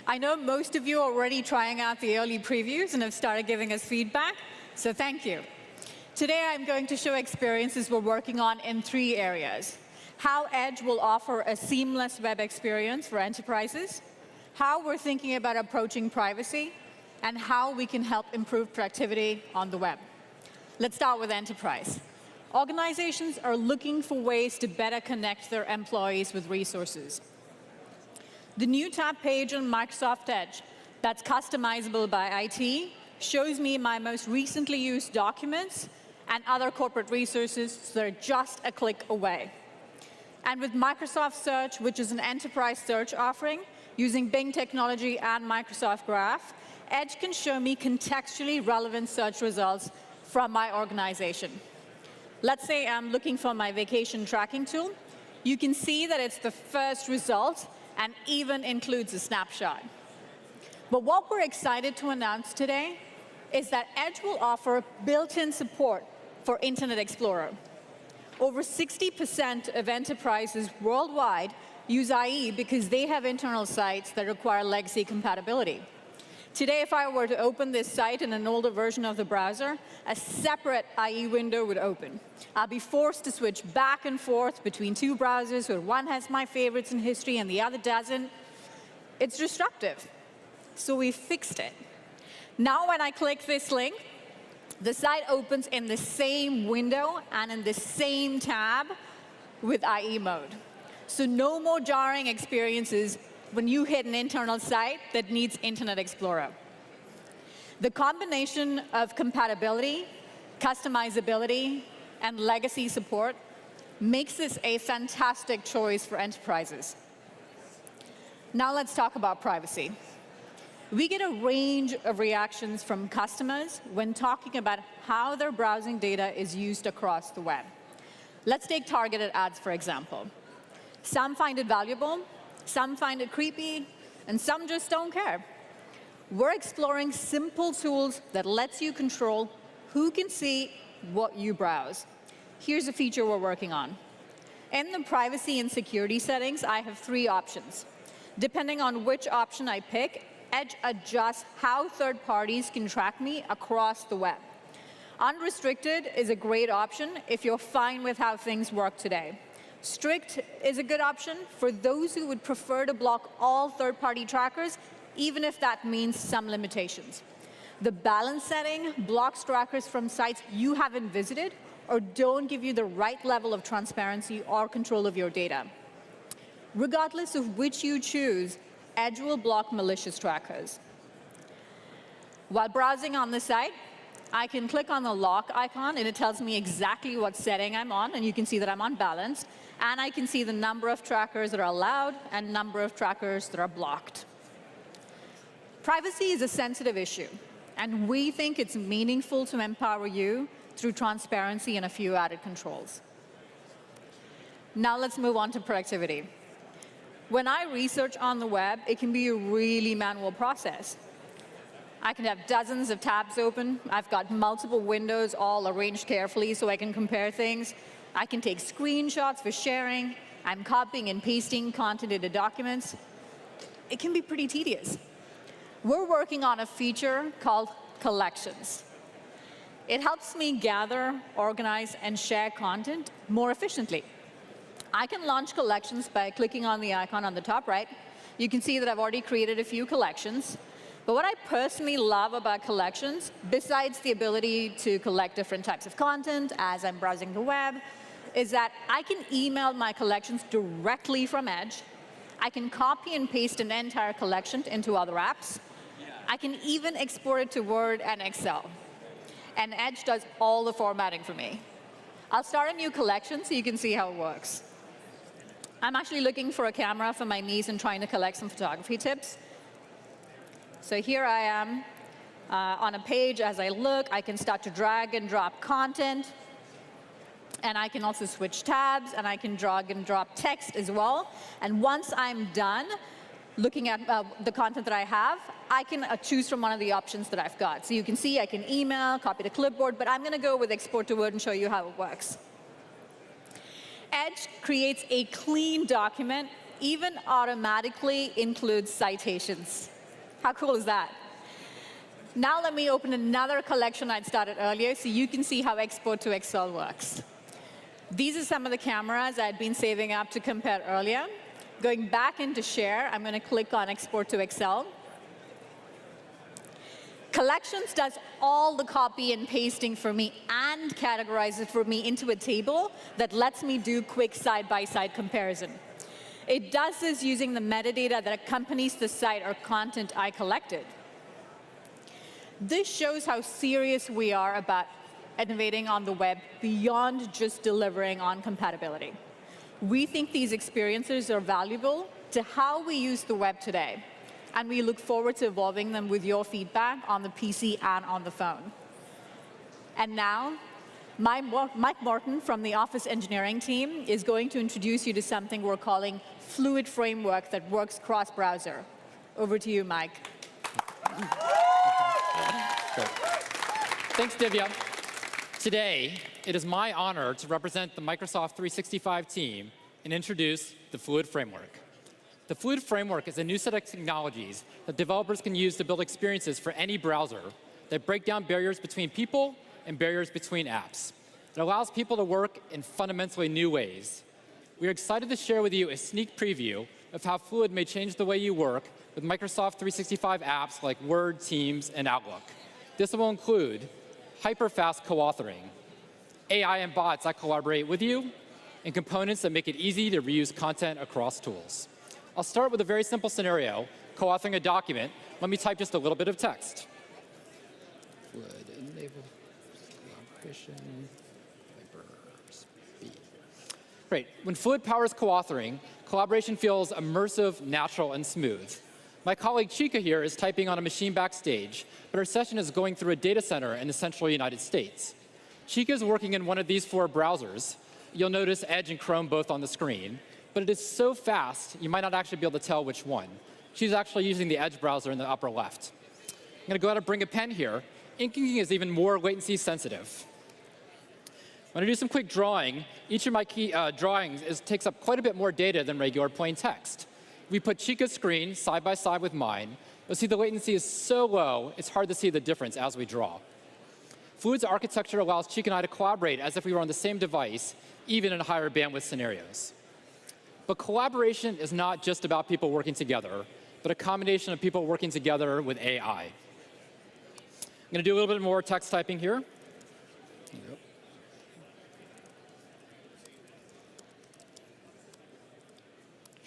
I know most of you are already trying out the early previews and have started giving us feedback, so thank you. Today, I'm going to show experiences we're working on in 3 areas: how Edge will offer a seamless web experience for enterprises, how we're thinking about approaching privacy, and how we can help improve productivity on the web. Let's start with enterprise. Organizations are looking for ways to better connect their employees with resources. The new tab page on Microsoft Edge that's customizable by IT shows me my most recently used documents and other corporate resources, so they're just a click away. And with Microsoft Search, which is an enterprise search offering, using Bing technology and Microsoft Graph, Edge can show me contextually relevant search results from my organization. Let's say I'm looking for my vacation tracking tool. You can see that it's the first result and even includes a snapshot. But what we're excited to announce today is that Edge will offer built-in support for Internet Explorer. Over 60% of enterprises worldwide use IE because they have internal sites that require legacy compatibility. Today, if I were to open this site in an older version of the browser, a separate IE window would open. I'll be forced to switch back and forth between 2 browsers where one has my favorites in history and the other doesn't. It's disruptive. So we fixed it. Now when I click this link, the site opens in the same window and in the same tab with IE mode. So no more jarring experiences when you hit an internal site that needs Internet Explorer. The combination of compatibility, customizability, and legacy support makes this a fantastic choice for enterprises. Now let's talk about privacy. We get a range of reactions from customers when talking about how their browsing data is used across the web. Let's take targeted ads, for example. Some find it valuable, Some find it creepy, and some just don't care. We're exploring simple tools that lets you control who can see what you browse. Here's a feature we're working on. In the privacy and security settings, I have 3 options. Depending on which option I pick, Edge adjusts how third parties can track me across the web. Unrestricted is a great option if you're fine with how things work today. Strict is a good option for those who would prefer to block all third-party trackers, even if that means some limitations. The balance setting blocks trackers from sites you haven't visited or don't give you the right level of transparency or control of your data. Regardless of which you choose, Edge will block malicious trackers. While browsing on the site, I can click on the lock icon, and it tells me exactly what setting I'm on, and you can see that I'm on balance. And I can see the number of trackers that are allowed and number of trackers that are blocked. Privacy is a sensitive issue, and we think it's meaningful to empower you through transparency and a few added controls. Now let's move on to productivity. When I research on the web, it can be a really manual process. I can have dozens of tabs open. I've got multiple windows all arranged carefully so I can compare things. I can take screenshots for sharing. I'm copying and pasting content into documents. It can be pretty tedious. We're working on a feature called Collections. It helps me gather, organize, and share content more efficiently. I can launch Collections by clicking on the icon on the top right. You can see that I've already created a few collections. But what I personally love about Collections, besides the ability to collect different types of content as I'm browsing the web, is that I can email my collections directly from Edge. I can copy and paste an entire collection into other apps. I can even export it to Word and Excel. And Edge does all the formatting for me. I'll start a new collection so you can see how it works. I'm actually looking for a camera for my niece and trying to collect some photography tips. So here I am on a page. As I look, I can start to drag and drop content. And I can also switch tabs, and I can drag and drop text as well. And once I'm done looking at the content that I have, I can choose from one of the options that I've got. So you can see I can email, copy to clipboard, but I'm going to go with export to Word and show you how it works. Edge creates a clean document, even automatically includes citations. How cool is that? Now let me open another collection I'd started earlier so you can see how export to Excel works. These are some of the cameras I'd been saving up to compare earlier. Going back into Share, I'm going to click on Export to Excel. Collections does all the copy and pasting for me and categorizes for me into a table that lets me do quick side-by-side comparison. It does this using the metadata that accompanies the site or content I collected. This shows how serious we are about innovating on the web beyond just delivering on compatibility. We think these experiences are valuable to how we use the web today, and we look forward to evolving them with your feedback on the PC and on the phone. And now, Mike Morton from the Office engineering team is going to introduce you to something we're calling Fluid Framework that works cross-browser. Over to you, Mike. Thanks, Divya. Today, it is my honor to represent the Microsoft 365 team and introduce the Fluid Framework. The Fluid Framework is a new set of technologies that developers can use to build experiences for any browser that break down barriers between people and barriers between apps. It allows people to work in fundamentally new ways. We are excited to share with you a sneak preview of how Fluid may change the way you work with Microsoft 365 apps like Word, Teams, and Outlook. This will include hyper-fast co-authoring, AI and bots that collaborate with you, and components that make it easy to reuse content across tools. I'll start with a very simple scenario, co-authoring a document. Let me type just a little bit of text. Fluid enable collaboration, hyper-speed. Great. When Fluid powers co-authoring, collaboration feels immersive, natural, and smooth. My colleague Chika here is typing on a machine backstage, but her session is going through a data center in the central United States. Chika is working in one of these 4 browsers. You'll notice Edge and Chrome both on the screen. but it is so fast, you might not actually be able to tell which one. She's actually using the Edge browser in the upper left. I'm going to go ahead and bring a pen here. Inking is even more latency sensitive. I'm going to do some quick drawing. Each of my key drawings takes up quite a bit more data than regular plain text. If we put Chica's screen side by side with mine, you'll see the latency is so low, it's hard to see the difference as we draw. Fluid's architecture allows Chica and I to collaborate as if we were on the same device, even in higher bandwidth scenarios. But collaboration is not just about people working together, but a combination of people working together with AI. I'm going to do a little bit more text typing here.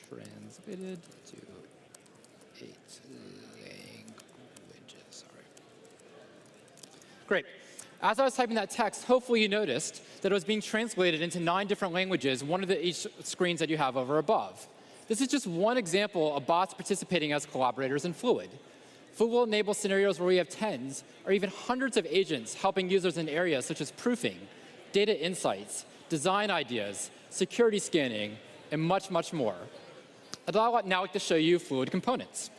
Translated to 8 languages. All right. Great. As I was typing that text, hopefully you noticed that it was being translated into 9 different languages, one of each screens that you have over above. This is just one example of bots participating as collaborators in Fluid. Fluid will enable scenarios where we have tens or even hundreds of agents helping users in areas such as proofing, data insights, design ideas, security scanning, and much, much more. I'd now like to show you Fluid components.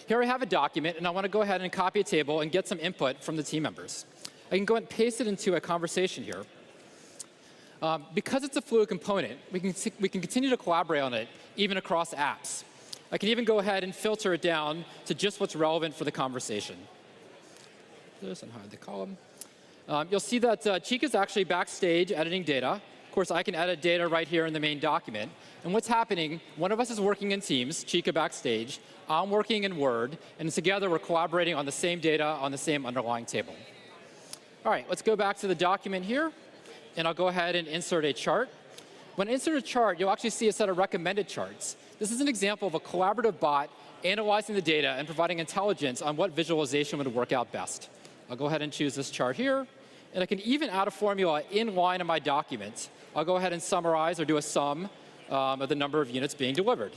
Here I have a document, and I want to go ahead and copy a table and get some input from the team members. I can go ahead and paste it into a conversation here. Because it's a Fluid component, we can continue to collaborate on it, even across apps. I can even go ahead and filter it down to just what's relevant for the conversation. This and hide the column. You'll see that Chica's actually backstage editing data. Of course, I can edit data right here in the main document. And what's happening, one of us is working in Teams, Chica backstage, I'm working in Word, and together we're collaborating on the same data on the same underlying table. All right, let's go back to the document here, and I'll go ahead and insert a chart. When I insert a chart, you'll actually see a set of recommended charts. This is an example of a collaborative bot analyzing the data and providing intelligence on what visualization would work out best. I'll go ahead and choose this chart here, and I can even add a formula in line in my document. I'll go ahead and summarize or do a sum of the number of units being delivered.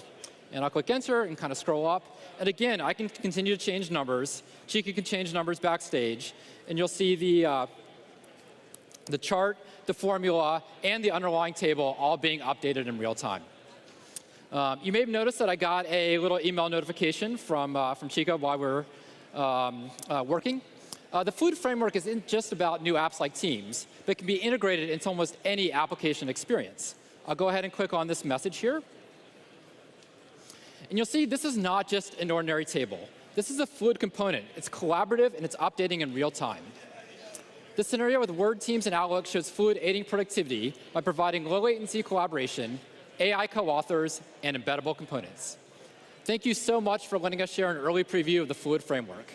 And I'll click Enter and kind of scroll up. And again, I can continue to change numbers. Chica can change numbers backstage. And you'll see the chart, the formula, and the underlying table all being updated in real time. You may have noticed that I got a little email notification from Chica while we're working. The Fluid framework isn't just about new apps like Teams, but can be integrated into almost any application experience. I'll go ahead and click on this message here. And you'll see this is not just an ordinary table. This is a Fluid component. It's collaborative, and it's updating in real time. This scenario with Word, Teams, and Outlook shows Fluid aiding productivity by providing low latency collaboration, AI co-authors, and embeddable components. Thank you so much for letting us share an early preview of the Fluid framework.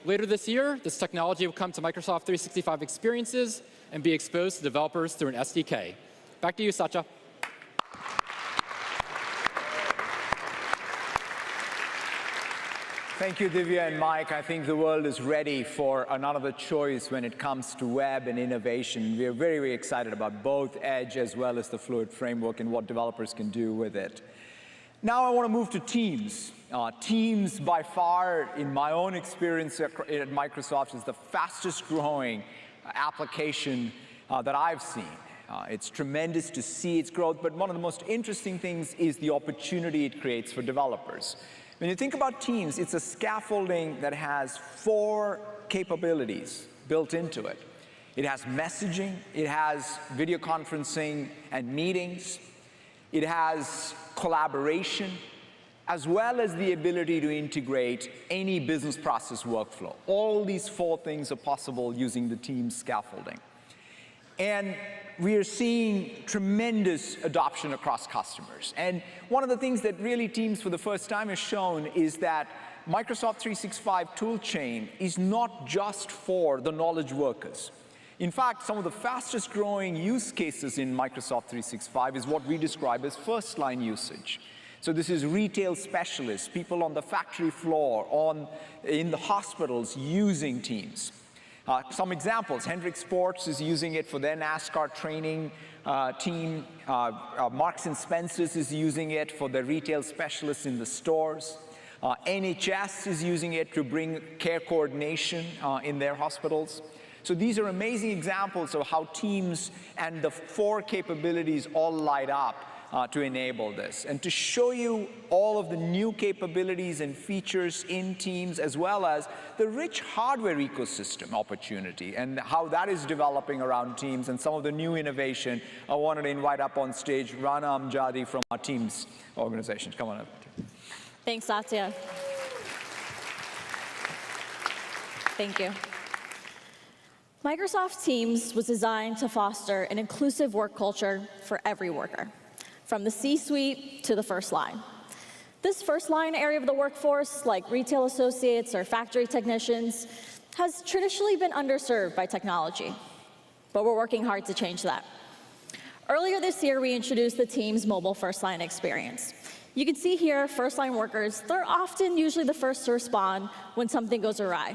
Later this year, this technology will come to Microsoft 365 experiences and be exposed to developers through an SDK. Back to you, Satya. Thank you, Divya and Mike. I think the world is ready for another choice when it comes to web and innovation. We are very, very excited about both Edge as well as the Fluid framework and what developers can do with it. Now I want to move to Teams. Teams, by far, in my own experience at Microsoft, is the fastest growing application that I've seen. It's tremendous to see its growth, but one of the most interesting things is the opportunity it creates for developers. When you think about Teams, it's a scaffolding that has 4 capabilities built into it. It has messaging, it has video conferencing and meetings, it has collaboration, as well as the ability to integrate any business process workflow. All these 4 things are possible using the Teams scaffolding. And we are seeing tremendous adoption across customers. And one of the things that really Teams for the first time has shown is that Microsoft 365 toolchain is not just for the knowledge workers. In fact, some of the fastest growing use cases in Microsoft 365 is what we describe as first-line usage. So this is retail specialists, people on the factory floor, in the hospitals using Teams. Some examples, Hendrick Sports is using it for their NASCAR training team. Marks & Spencer's is using it for the retail specialists in the stores. NHS is using it to bring care coordination in their hospitals. So these are amazing examples of how Teams and the 4 capabilities all light up to enable this. And to show you all of the new capabilities and features in Teams, as well as the rich hardware ecosystem opportunity and how that is developing around Teams and some of the new innovation, I wanted to invite up on stage Rana Amjadi from our Teams organization. Come on up. Thanks, Satya. Thank you. Microsoft Teams was designed to foster an inclusive work culture for every worker, from the C-suite to the first line. This first line area of the workforce, like retail associates or factory technicians, has traditionally been underserved by technology, but we're working hard to change that. Earlier this year, we introduced the Teams mobile first line experience. You can see here, first line workers, they're often usually the first to respond when something goes awry.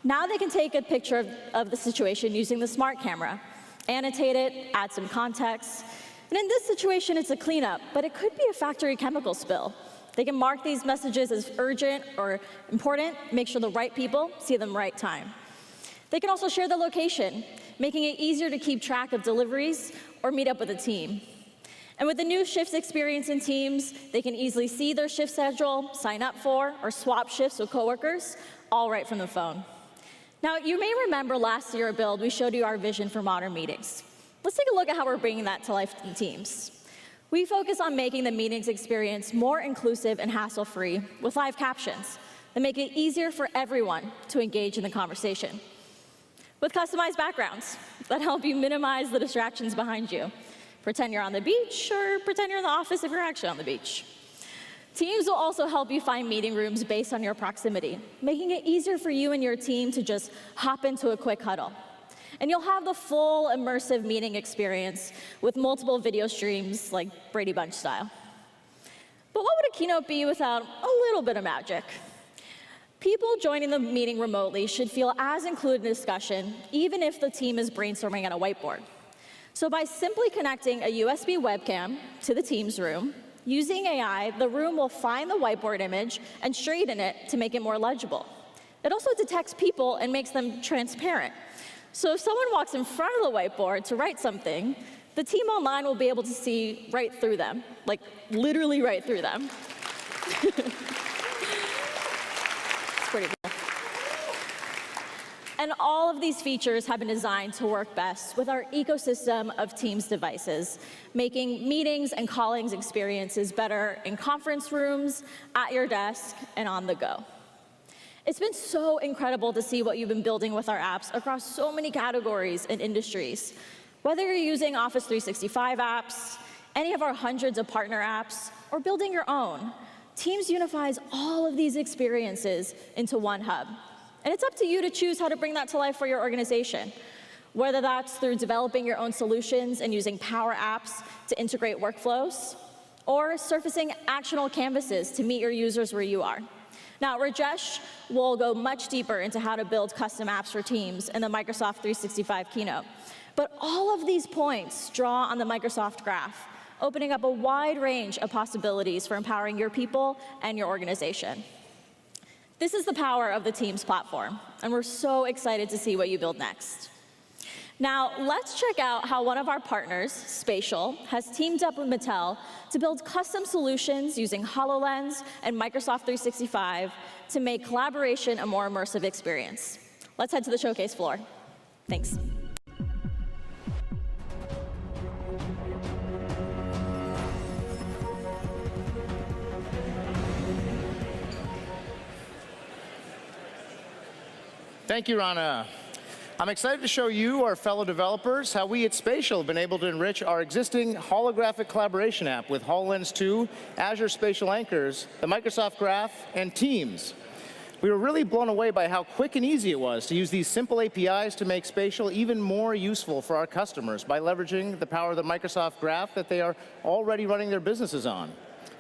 Now they can take a picture of the situation using the smart camera, annotate it, add some context. And in this situation, it's a cleanup, but it could be a factory chemical spill. They can mark these messages as urgent or important, make sure the right people see them right time. They can also share the location, making it easier to keep track of deliveries or meet up with a team. And with the new shifts experience in Teams, they can easily see their shift schedule, sign up for, or swap shifts with coworkers, all right from the phone. Now, you may remember last year at Build, we showed you our vision for modern meetings. Let's take a look at how we're bringing that to life in Teams. We focus on making the meetings experience more inclusive and hassle-free with live captions that make it easier for everyone to engage in the conversation. With customized backgrounds that help you minimize the distractions behind you. Pretend you're on the beach, or pretend you're in the office if you're actually on the beach. Teams will also help you find meeting rooms based on your proximity, making it easier for you and your team to just hop into a quick huddle. And you'll have the full immersive meeting experience with multiple video streams like Brady Bunch style. But what would a keynote be without a little bit of magic? People joining the meeting remotely should feel as included in discussion, even if the team is brainstorming at a whiteboard. So by simply connecting a USB webcam to the Teams room, using AI, the room will find the whiteboard image and straighten it to make it more legible. It also detects people and makes them transparent. So if someone walks in front of the whiteboard to write something, the team online will be able to see right through them, like literally right through them. It's pretty cool. And all of these features have been designed to work best with our ecosystem of Teams devices, making meetings and callings experiences better in conference rooms, at your desk, and on the go. It's been so incredible to see what you've been building with our apps across so many categories and industries. Whether you're using Office 365 apps, any of our hundreds of partner apps, or building your own, Teams unifies all of these experiences into one hub. And it's up to you to choose how to bring that to life for your organization, whether that's through developing your own solutions and using Power Apps to integrate workflows, or surfacing actionable canvases to meet your users where you are. Now, Rajesh will go much deeper into how to build custom apps for Teams in the Microsoft 365 keynote. But all of these points draw on the Microsoft Graph, opening up a wide range of possibilities for empowering your people and your organization. This is the power of the Teams platform, and we're so excited to see what you build next. Now, let's check out how one of our partners, Spatial, has teamed up with Mattel to build custom solutions using HoloLens and Microsoft 365 to make collaboration a more immersive experience. Let's head to the showcase floor. Thanks. Thank you, Rana. I'm excited to show you, our fellow developers, how we at Spatial have been able to enrich our existing holographic collaboration app with HoloLens 2, Azure Spatial Anchors, the Microsoft Graph, and Teams. We were really blown away by how quick and easy it was to use these simple APIs to make Spatial even more useful for our customers by leveraging the power of the Microsoft Graph that they are already running their businesses on.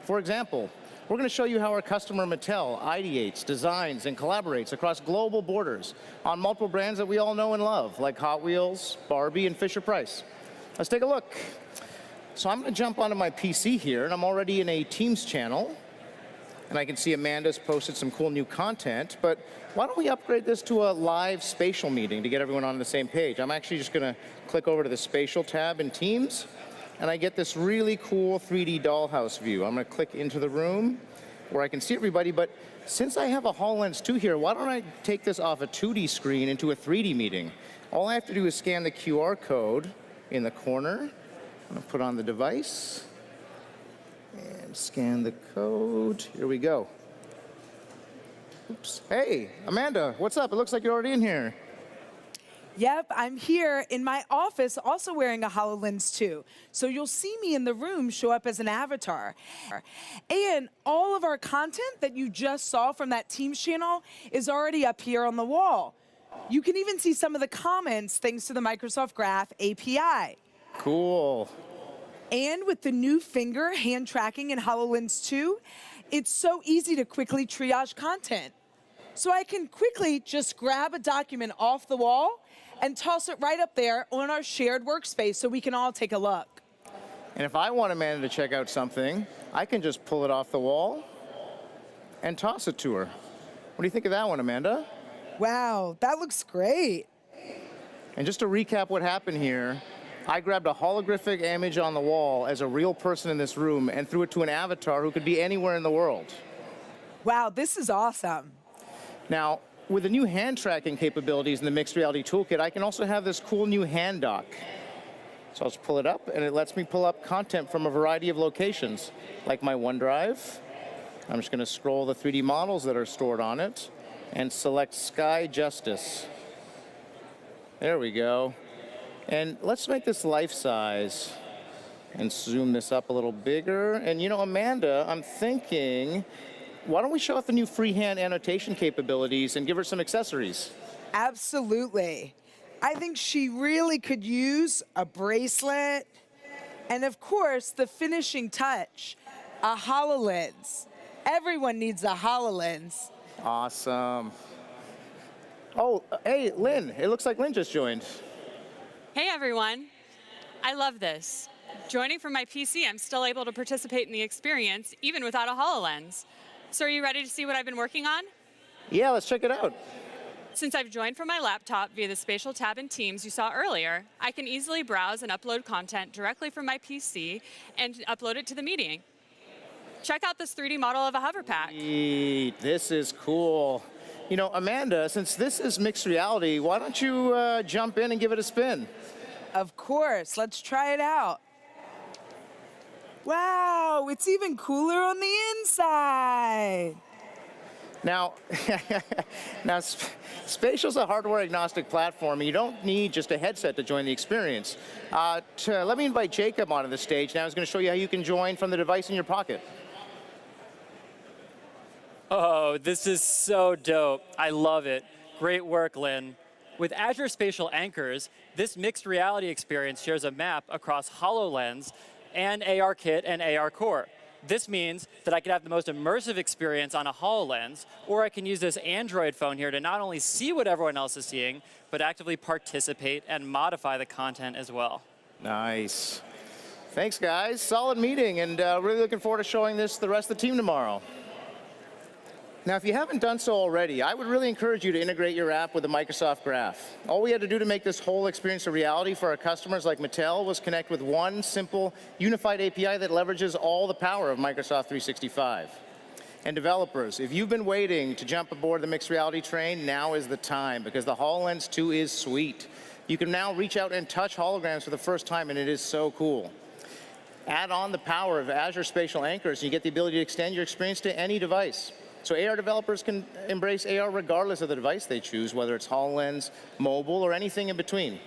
For example, we're going to show you how our customer Mattel ideates, designs, and collaborates across global borders on multiple brands that we all know and love, like Hot Wheels, Barbie, and Fisher-Price. Let's take a look. So I'm going to jump onto my PC here, and I'm already in a Teams channel. And I can see Amanda's posted some cool new content, but why don't we upgrade this to a live spatial meeting to get everyone on the same page? I'm actually just gonna click over to the spatial tab in Teams, and I get this really cool 3D dollhouse view. I'm gonna click into the room where I can see everybody, but since I have a HoloLens 2 here, why don't I take this off a 2D screen into a 3D meeting? All I have to do is scan the QR code in the corner. I'm gonna put on the device and scan the code. Here we go. Oops. Hey, Amanda, what's up? It looks like you're already in here. Yep, I'm here in my office also wearing a HoloLens 2. So you'll see me in the room show up as an avatar. And all of our content that you just saw from that Teams channel is already up here on the wall. You can even see some of the comments thanks to the Microsoft Graph API. Cool. And with the new finger hand tracking in HoloLens 2, it's so easy to quickly triage content. So I can quickly just grab a document off the wall and toss it right up there on our shared workspace so we can all take a look. And if I want Amanda to check out something, I can just pull it off the wall and toss it to her. What do you think of that one, Amanda? Wow, that looks great. And just to recap what happened here, I grabbed a holographic image on the wall as a real person in this room and threw it to an avatar who could be anywhere in the world. Wow, this is awesome. Now, with the new hand tracking capabilities in the Mixed Reality Toolkit, I can also have this cool new hand dock. So I'll just pull it up, and it lets me pull up content from a variety of locations, like my OneDrive. I'm just going to scroll the 3D models that are stored on it and select Sky Justice. There we go. And let's make this life size and zoom this up a little bigger. And you know, Amanda, I'm thinking, why don't we show off the new freehand annotation capabilities and give her some accessories? Absolutely. I think she really could use a bracelet. And of course, the finishing touch, a HoloLens. Everyone needs a HoloLens. Awesome. Oh, hey, Lynn. It looks like Lynn just joined. Hey everyone, I love this. Joining from my PC, I'm still able to participate in the experience, even without a HoloLens. So are you ready to see what I've been working on? Yeah, let's check it out. Since I've joined from my laptop via the Spatial tab in Teams you saw earlier, I can easily browse and upload content directly from my PC and upload it to the meeting. Check out this 3D model of a hover pack. This is cool. You know, Amanda, since this is mixed reality, why don't you jump in and give it a spin? Of course, let's try it out. Wow, it's even cooler on the inside. Now, Spatial's a hardware-agnostic platform, and you don't need just a headset to join the experience. Let me invite Jacob onto the stage now. He's going to show you how you can join from the device in your pocket. Oh, this is so dope. I love it. Great work, Lynn. With Azure Spatial Anchors, this mixed reality experience shares a map across HoloLens and ARKit and ARCore. This means that I can have the most immersive experience on a HoloLens, or I can use this Android phone here to not only see what everyone else is seeing, but actively participate and modify the content as well. Nice. Thanks, guys. Solid meeting, and really looking forward to showing this to the rest of the team tomorrow. Now, if you haven't done so already, I would really encourage you to integrate your app with the Microsoft Graph. All we had to do to make this whole experience a reality for our customers like Mattel was connect with one simple, unified API that leverages all the power of Microsoft 365. And developers, if you've been waiting to jump aboard the mixed reality train, now is the time, because the HoloLens 2 is sweet. You can now reach out and touch holograms for the first time, and it is so cool. Add on the power of Azure Spatial Anchors, and you get the ability to extend your experience to any device. So AR developers can embrace AR regardless of the device they choose, whether it's HoloLens, mobile, or anything in between.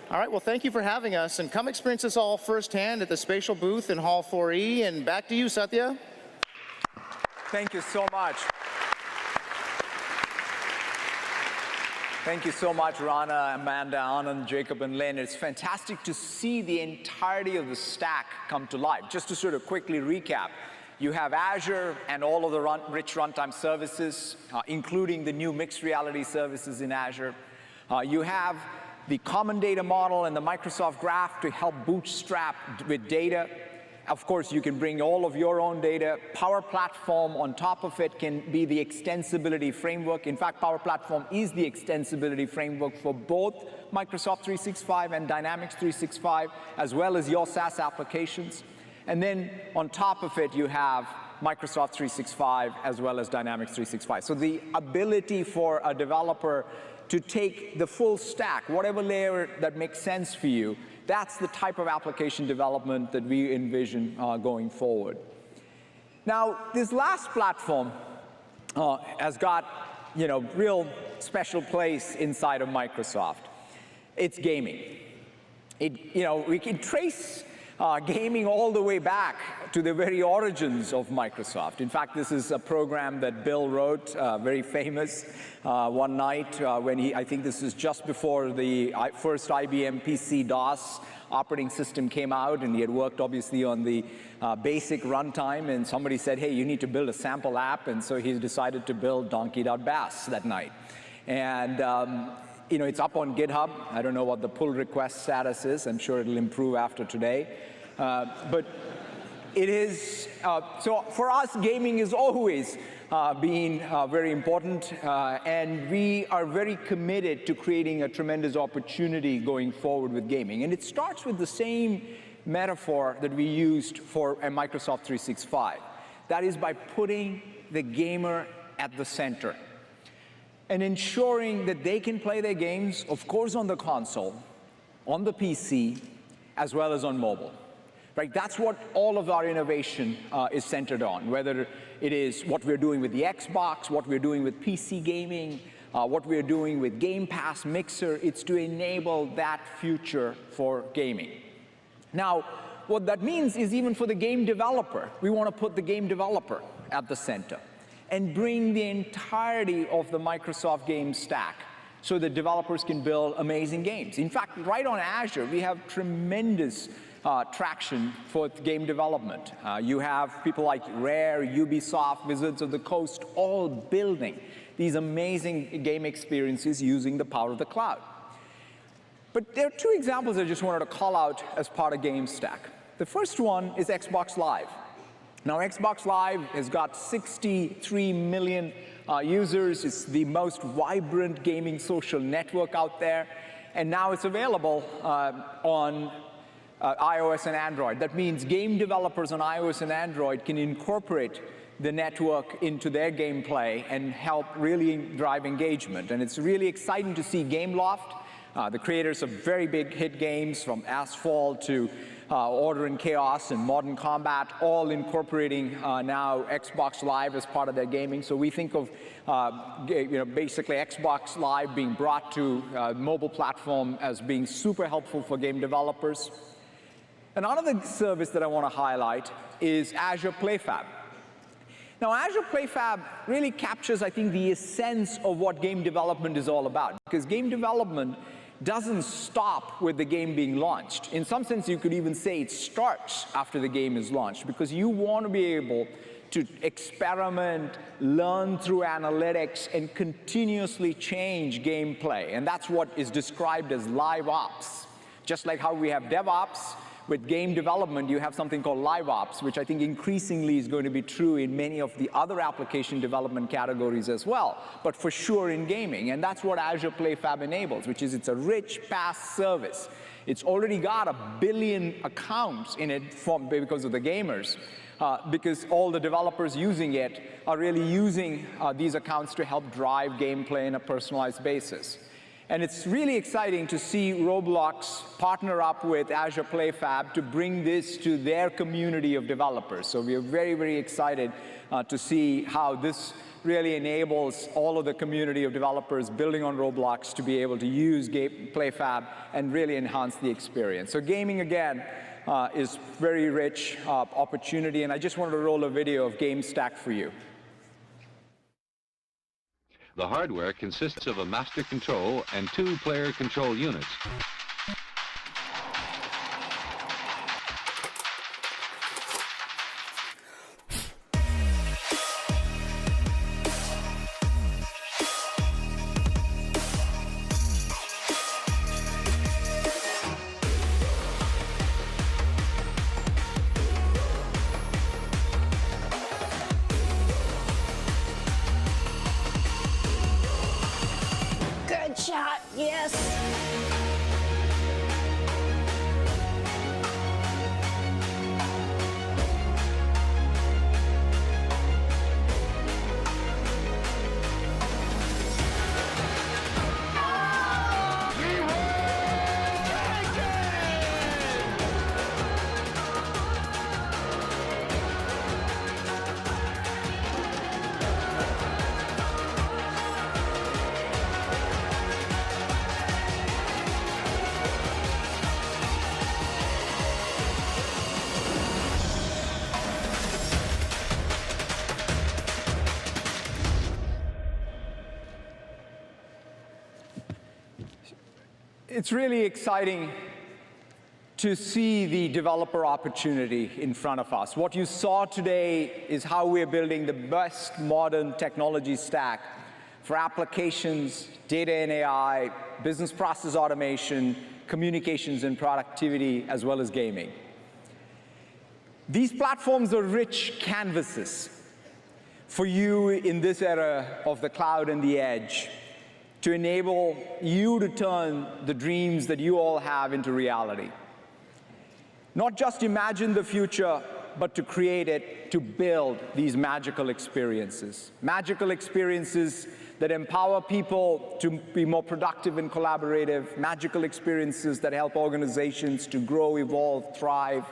All right, well, thank you for having us, and come experience this all firsthand at the Spatial booth in Hall 4E, and back to you, Satya. Thank you so much. Thank you so much, Rana, Amanda, Anand, Jacob, and Lynn. It's fantastic to see the entirety of the stack come to life. Just to sort of quickly recap, you have Azure and all of the rich runtime services, including the new mixed reality services in Azure. You have the common data model and the Microsoft Graph to help bootstrap with data. Of course, you can bring all of your own data. Power Platform on top of it can be the extensibility framework. In fact, Power Platform is the extensibility framework for both Microsoft 365 and Dynamics 365, as well as your SaaS applications. And then on top of it, you have Microsoft 365 as well as Dynamics 365. So the ability for a developer to take the full stack, whatever layer that makes sense for you, that's the type of application development that we envision going forward. Now, this last platform has got, real special place inside of Microsoft. It's gaming. We can trace gaming all the way back to the very origins of Microsoft. In fact, this is a program that Bill wrote, very famous, one night when I think this is just before the first IBM PC-DOS operating system came out, and he had worked obviously on the basic runtime, and somebody said, hey, you need to build a sample app, and so he decided to build Donkey.Bass that night. And it's up on GitHub. I don't know what the pull request status is. I'm sure it'll improve after today. But it is, so for us, gaming is always been very important, and we are very committed to creating a tremendous opportunity going forward with gaming. And it starts with the same metaphor that we used for Microsoft 365. That is by putting the gamer at the center and ensuring that they can play their games, of course, on the console, on the PC, as well as on mobile. Right? That's what all of our innovation is centered on, whether it is what we're doing with the Xbox, what we're doing with PC gaming, what we're doing with Game Pass, Mixer. It's to enable that future for gaming. Now, what that means is even for the game developer, we want to put the game developer at the center and bring the entirety of the Microsoft game stack so that developers can build amazing games. In fact, right on Azure, we have tremendous traction for game development. You have people like Rare, Ubisoft, Wizards of the Coast, all building these amazing game experiences using the power of the cloud. But there are two examples I just wanted to call out as part of GameStack. The first one is Xbox Live. Now, Xbox Live has got 63 million users. It's the most vibrant gaming social network out there. And now it's available on iOS and Android. That means game developers on iOS and Android can incorporate the network into their gameplay and help really drive engagement. And it's really exciting to see Gameloft, the creators of very big hit games from Asphalt to Order and Chaos and Modern Combat, all incorporating now Xbox Live as part of their gaming. So we think of basically Xbox Live being brought to mobile platform as being super helpful for game developers. Another service that I want to highlight is Azure PlayFab. Now, Azure PlayFab really captures, I think, the essence of what game development is all about, because game development doesn't stop with the game being launched. In some sense, you could even say it starts after the game is launched, because you want to be able to experiment, learn through analytics, and continuously change gameplay. And that's what is described as live ops. Just like how we have DevOps, with game development, you have something called live ops, which I think increasingly is going to be true in many of the other application development categories as well, but for sure in gaming. And that's what Azure PlayFab enables, which is it's a rich PaaS service. It's already got 1 billion accounts in it because of the gamers, because all the developers using it are really using these accounts to help drive gameplay on a personalized basis. And it's really exciting to see Roblox partner up with Azure PlayFab to bring this to their community of developers. So we are very, very excited to see how this really enables all of the community of developers building on Roblox to be able to use PlayFab and really enhance the experience. So gaming, again, is very rich opportunity. And I just wanted to roll a video of GameStack for you. The hardware consists of a master control and 2 player control units. It's really exciting to see the developer opportunity in front of us. What you saw today is how we're building the best modern technology stack for applications, data and AI, business process automation, communications and productivity, as well as gaming. These platforms are rich canvases for you in this era of the cloud and the edge to enable you to turn the dreams that you all have into reality. Not just imagine the future, but to create it, to build these magical experiences. Magical experiences that empower people to be more productive and collaborative. Magical experiences that help organizations to grow, evolve, thrive.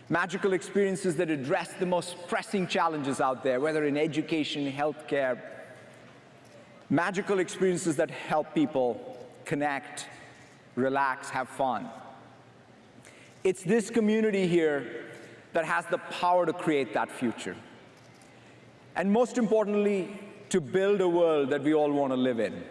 Magical experiences that address the most pressing challenges out there, whether in education, healthcare. Magical experiences that help people connect, relax, have fun. It's this community here that has the power to create that future. And most importantly, to build a world that we all want to live in.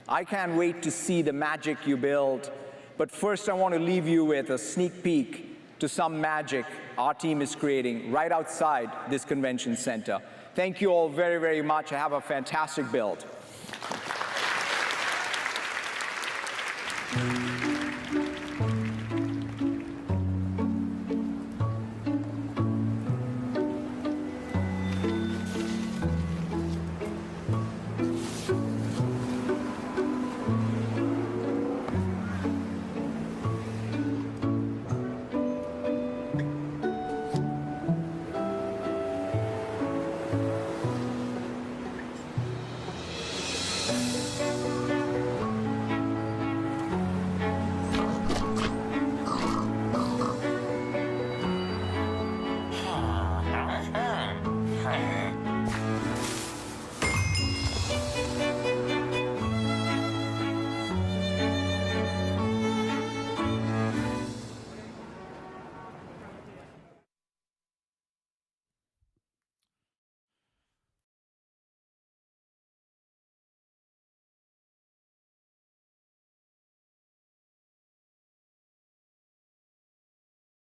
I can't wait to see the magic you build, but first I want to leave you with a sneak peek to some magic our team is creating right outside this convention center. Thank you all very, very much. Have a fantastic build.